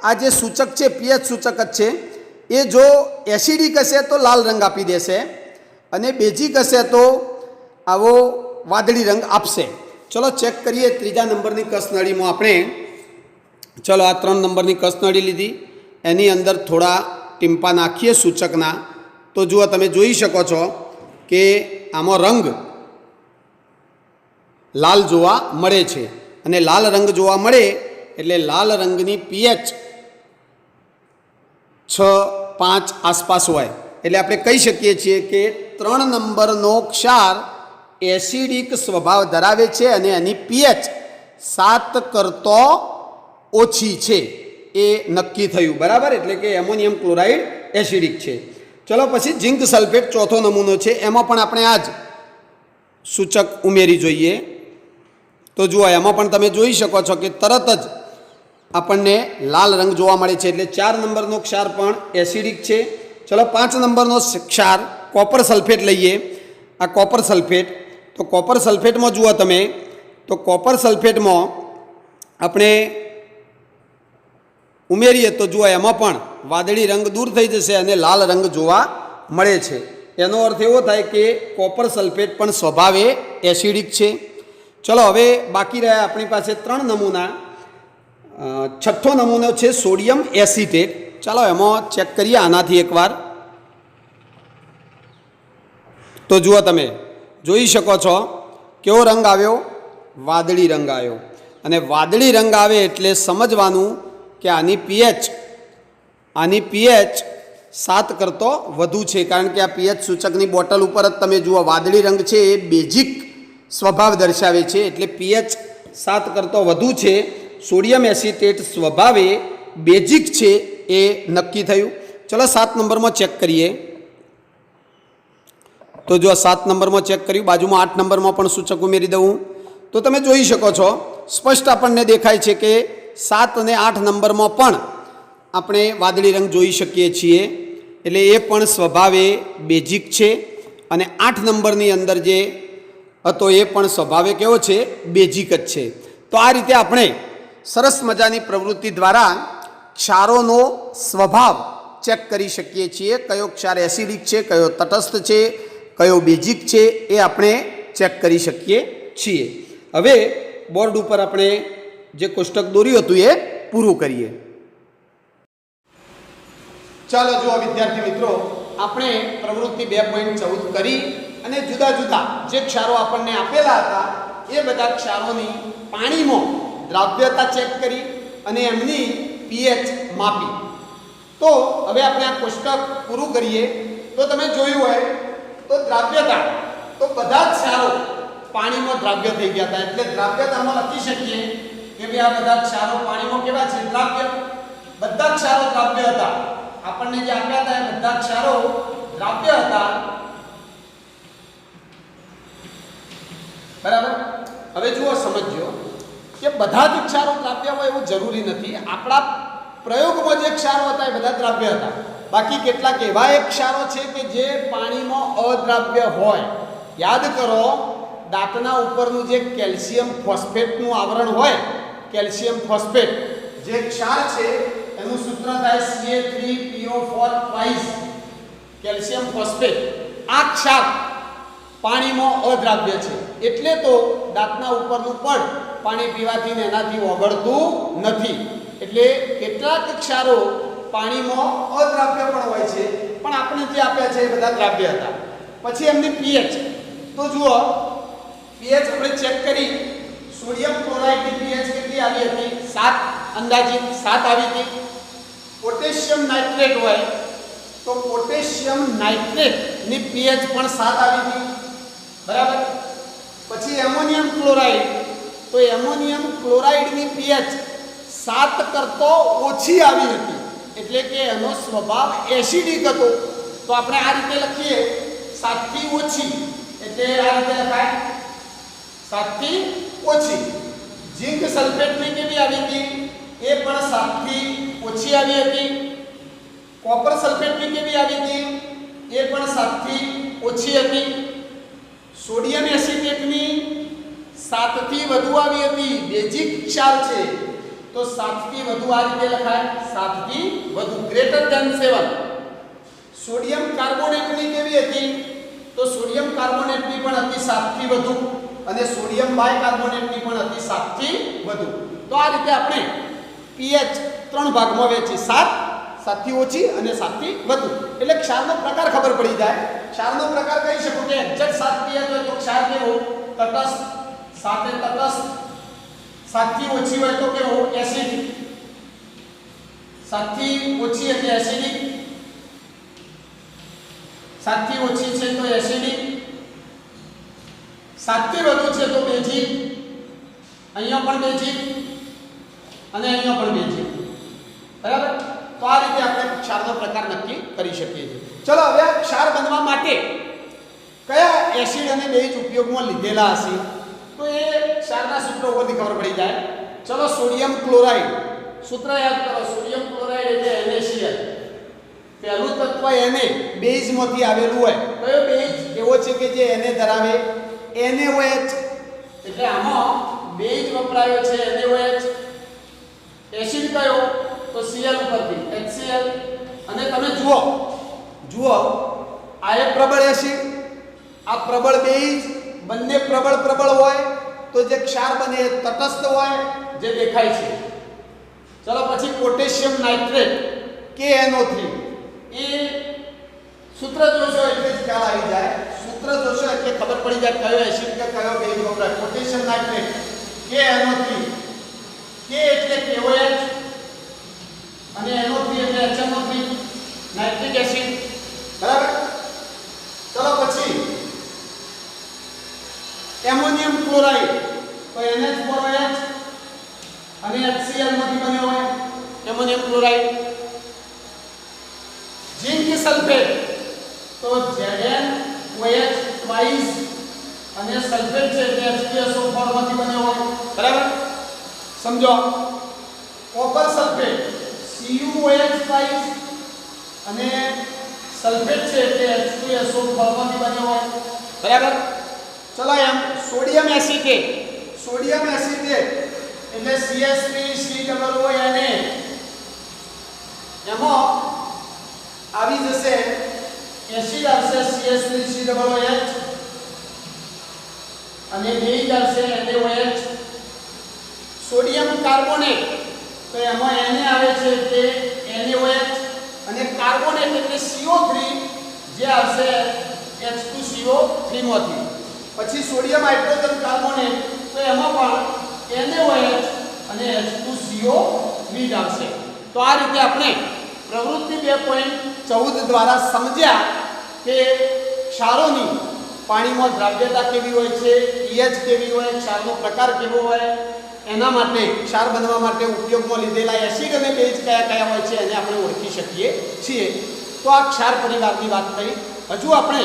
આ જે સૂચક છે પીએચ સૂચક જ છે, એ જો એસિડિક હશે તો લાલ રંગ આપી દેશે અને બેઝિક હશે તો આવો વાદળી રંગ આપશે. ચલો ચેક કરીએ ત્રીજા નંબરની કસનળીમાં આપણે. ચલો આ 3 નંબરની કસનળી લીધી, એની અંદર થોડા ટીમ્પા નાખીએ સૂચકના. તો જુઓ તમે જોઈ શકો છો કે આમાં રંગ લાલ જોવા મળે છે અને લાલ રંગ જોવા મળે એટલે લાલ રંગની પીએચ 6-5 આસપાસ હોય એટલે આપણે કહી શકીએ છીએ કે 3 નંબરનો ક્ષાર એસિડિક સ્વભાવ ધરાવે છે અને એની પીએચ 7 કરતો ઓછી છે એ નક્કી થયું. બરાબર, એટલે કે એમોનિયમ ક્લોરાઇડ એસિડિક છે. ચલો પછી ઝિંક સલ્ફેટ ચોથો નમૂનો છે, એમાં પણ આપણે આ જ સૂચક ઉમેરી જોઈએ. તો જુઓ એમાં પણ તમે જોઈ શકો છો કે તરત જ આપણને લાલ રંગ જોવા મળે છે એટલે 4 નંબરનો ક્ષાર પણ એસિડિક છે. ચલો 5 નંબરનો ક્ષાર કોપર સલ્ફેટ લઈએ. આ કોપર સલ્ફેટ, તો કોપર સલ્ફેટમાં જુઓ તમે તો કોપર સલ્ફેટમાં આપણે ઉમેરીએ તો જુઓ એમાં પણ વાદળી રંગ દૂર થઈ જશે અને લાલ રંગ જોવા મળે છે. એનો અર્થ એવો થાય કે કોપર સલ્ફેટ પણ સ્વભાવે એસિડિક છે. ચલો હવે બાકી રહ્યા આપણી પાસે 3 નમૂના. છઠ્ઠો નમૂનો છે સોડિયમ એસિટેટ. ચાલો એમાં ચેક કરીએ આનાથી એકવાર. તો જુઓ તમે જોઈ શકો છો કેવો રંગ આવ્યો, વાદળી રંગ આવ્યો. અને વાદળી રંગ આવે એટલે સમજવાનું કે આની પીએચ 7 કરતો વધુ છે, કારણ કે આ પીએચ સૂચકની બોટલ ઉપર જ તમે જુઓ વાદળી રંગ છે એ બેઝિક સ્વભાવ દર્શાવે છે એટલે પીએચ 7 કરતો વધુ છે. સોડિયમ એસિટેટ સ્વભાવે બેઝિક છે એ નક્કી થયું. ચલો 7 નંબરમાં ચેક કરીએ. તો જો 7 નંબરમાં ચેક કર્યું, બાજુમાં 8 નંબરમાં પણ સૂચક ઉમેરી દઉં તો તમે જોઈ શકો છો સ્પષ્ટ આપણને દેખાય છે કે 7 અને 8 નંબરમાં પણ આપણે વાદળી રંગ જોઈ શકીએ છીએ એટલે એ પણ સ્વભાવે બેઝિક છે. અને 8 નંબરની અંદર જે હતો એ પણ સ્વભાવે કેવો છે, બેઝિક જ છે. તો આ રીતે આપણે સરસ મજાની પ્રવૃત્તિ દ્વારા ક્ષારોનો સ્વભાવ ચેક કરી શકીએ છીએ. કયો ક્ષાર એસિડિક છે, કયો તટસ્થ છે, કયો બેઝિક છે એ આપણે ચેક કરી શકીએ છીએ. હવે બોર્ડ ઉપર આપણે જે કોષ્ટક દોર્યું હતું એ પૂરું કરીએ. ચાલો જુઓ વિદ્યાર્થી મિત્રો, આપણે પ્રવૃત્તિ 2.14 કરી અને જુદા જુદા જે ક્ષારો આપણને આપેલા હતા એ બધા ક્ષારોની પાણીમાં દ્રાવ્યતા ચેક કરી અને એમની પીએચ માપી. તો હવે આપણે આ કોષ્ટક પૂરું કરીએ તો તમે જોયું હોય તો દ્રાવ્યતા, તો બધા જ ક્ષારો પાણીમાં દ્રાવ્ય થઈ ગયા હતા એટલે દ્રાવ્યતામાં લખી શકીએ કે ભાઈ આ બધા ક્ષારો પાણીમાં કેવા છે, દ્રાવ્ય. બધા ક્ષારો દ્રાવ્ય હતા. આપણને જે આપ્યા હતા એ બધા ક્ષારો દ્રાવ્ય હતા. બરાબર. હવે જુઓ સમજો કે બધા જ ક્ષારો દ્રાવ્ય હોય એવું જરૂરી નથી. આપણા પ્રયોગમાં જે ક્ષારો હતા એ બધા દ્રાવ્ય હતા. બાકી કેટલાક એવા એક ક્ષારો છે કે જે પાણીમાં અદ્રાવ્ય હોય. યાદ કરો, દાંતના ઉપરનું જે કેલ્શિયમ ફોસ્ફેટનું આવરણ હોય, કેલ્શિયમ ફોસ્ફેટ જે ક્ષાર છે એનું સૂત્ર થાય Ca3PO4 ટ્વાઇસ કેલ્શિયમ ફોસ્ફેટ. આ ક્ષાર પાણીમાં અદ્રાવ્ય છે એટલે તો દાંતના ઉપરનું પડ પાણી પીવાથી ને એનાથી ઓગળતું નથી. એટલે કેટલાક ક્ષારો પાણીમાં અદ્રાવ્ય પણ હોય છે, પણ આપણે જે આપ્યા છે એ બધા દ્રાવ્ય હતા. પછી એમની પીએચ, તો જુઓ પીએચ આપણે ચેક કરી. સોડિયમ ક્લોરાઇડની પીએચ કેટલી આવી હતી? 7, અંદાજિત 7 આવી હતી. પોટેશિયમ નાઇટ્રેટ હોય તો પોટેશિયમ નાઇટ્રેટની પીએચ પણ 7 આવી હતી. બરાબર. પછી એમોનિયમ ક્લોરાઇડ, તો એમોનિયમ ક્લોરાઇડની pH 7 કરતો ઓછી આવી હતી, એટલે કે એનો સ્વભાવ એસિડિક હતો. તો આપણે આ રીતે લખીએ 7 થી ઓછી, એટલે આ રીતે લખાય 7 થી ઓછી. ઝિંક સલ્ફેટની કેવી આવી હતી? એ પણ 7 થી ઓછી આવી હતી. કોપર સલ્ફેટની કેવી આવી હતી? એ પણ 7 થી ઓછી હતી. સોડિયમ એસિટેટની 7 થી વધુ આવી હતી. બેઝિક ક્ષાર છે, તો 7 થી વધુ આ રીતે લખાય 7 થી વધુ, ગ્રેટર ધેન 7. સોડિયમ કાર્બોનેટની કેવી હતી? તો સોડિયમ કાર્બોનેટની પણ હતી 7 થી વધુ, અને સોડિયમ બાયકાર્બોનેટની પણ હતી 7 થી વધુ. તો આ રીતે આપણે pH 3 ભાગમાં વહેંચી, 7 થી ઓછી અને 7 થી વધુ, એટલે ક્ષારનો પ્રકાર ખબર પડી જાય. ક્ષારનો પ્રકાર કહી શકો કે એક્ઝેક્ટ 7 pH હોય તો ક્ષાર કેવો? તટસ્થ. 7 એ તટસ્થ. 7 થી ઓછી હોય તો કેવો? એસિડિક. 7 થી ઓછી એટલે એસિડિક. 7 થી ઓછી છે તો એસિડિક. 7 થી વધુ છે તો બેઝિક. અહીંયા પણ બેઝિક અને અહીંયા પણ બેઝિક. બરાબર. તો આ રીતે આપણે ક્ષારનો પ્રકાર નક્કી કરી શકીએ છીએ. ચલો હવે ક્ષાર બનવા માટે કયા એસિડ અને બેઝ ઉપયોગમાં લીધેલા હશે, તો એ ક્ષારના સૂત્રો ઉપરથી ખબર પડી જાય. ચલો સોડિયમ ક્લોરાઇડ, સૂત્ર યાદ કરો. સોડિયમ ક્લોરાઇડ એટલે NaCl. પહેલું તત્વ Na બેઝમાંથી આવેલું હોય. કયો બેઝ? એવો છે કે જે Na ધરાવે. NaOH, એટલે આમાં બેઝ વપરાયો છે NaOH. એસિડ કયો? તો Cl ઉપરથી HCl. અને તમે જુઓ આ એક પ્રબળ એસિડ, આ પ્રબળ બેઝ, બંને પ્રબળ હોય તો જે ક્ષાર બને એ તટસ્થ હોય, જે દેખાય છે. ચલો પછી પોટેશિયમ નાઇટ્રેટ KNO3, એ સૂત્ર જોશો એટલે જ ખ્યાલ આવી જાય. સૂત્ર જોશો એટલે ખબર પડી જાય કયો એસિડ કે કયો બેઝ વપરાય. પોટેશિયમ નાઇટ્રેટ KNO3, K એટલે KOH અને NO3 એટલે HNO3, નાઇટ્રિક એસિડ. બરાબર. ચલો પછી એમોનિયમ ક્લોરાઇડ, તો NH4OH અને HCl માંથી બન્યો હોય એમોનિયમ ક્લોરાઇડ. ઝિંક સલ્ફેટ, તો ZnOH ટ્વાઇસ અને સલ્ફેટ છે એટલે H2SO4 માંથી બન્યો હોય. બરાબર. સમજો. કોપર સલ્ફેટ CuOH ટ્વાઇસ અને સલ્ફેટ છે એટલે H2SO4 માંથી બન્યો હોય. બરાબર. ચલો એમ સોડિયમ એસિટેટ, એટલે CH3COONA, એમાં આવી જશે એસિડ આવશે CH3COOH અને બેઝ આવશે NaOH. સોડિયમ કાર્બોનેટ, તો એમાં Na આવે છે એટલે NaOH અને કાર્બોનેટ એટલે CO3 જે આવશે H2CO3 માંથી. પછી સોડિયમ હાઇડ્રોજન કાર્બોનેટ, તો એમાં પણ NaOH અને H2CO3 જ આવશે. તો આ રીતે આપણે પ્રવૃત્તિ 2.14 દ્વારા સમજ્યા કે ક્ષારોની પાણીમાં દ્રાવ્યતા કેવી હોય છે, pH કેવી હોય, ક્ષારનો પ્રકાર કેવો હોય, એના માટે ક્ષાર બનવા માટે ઉપયોગમાં લીધેલા એસિડ અને બેઝ કયા હોય છે એને આપણે ઓળખી શકીએ છીએ. તો આ ક્ષાર પરિવારની વાત થઈ. હજુ આપણે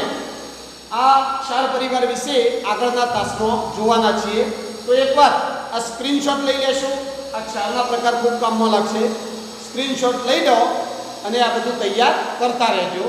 આ ક્ષાર પરિવાર વિશે આગળના તાસમાં જોવાના છીએ. તો એકવાર આ સ્ક્રીનશોટ લઈ લેશો. આ ક્ષારના પ્રકાર ખૂબ કામમાં લાગશે. સ્ક્રીનશોટ લઈ લો અને આ બધું તૈયાર કરતા રહેજો.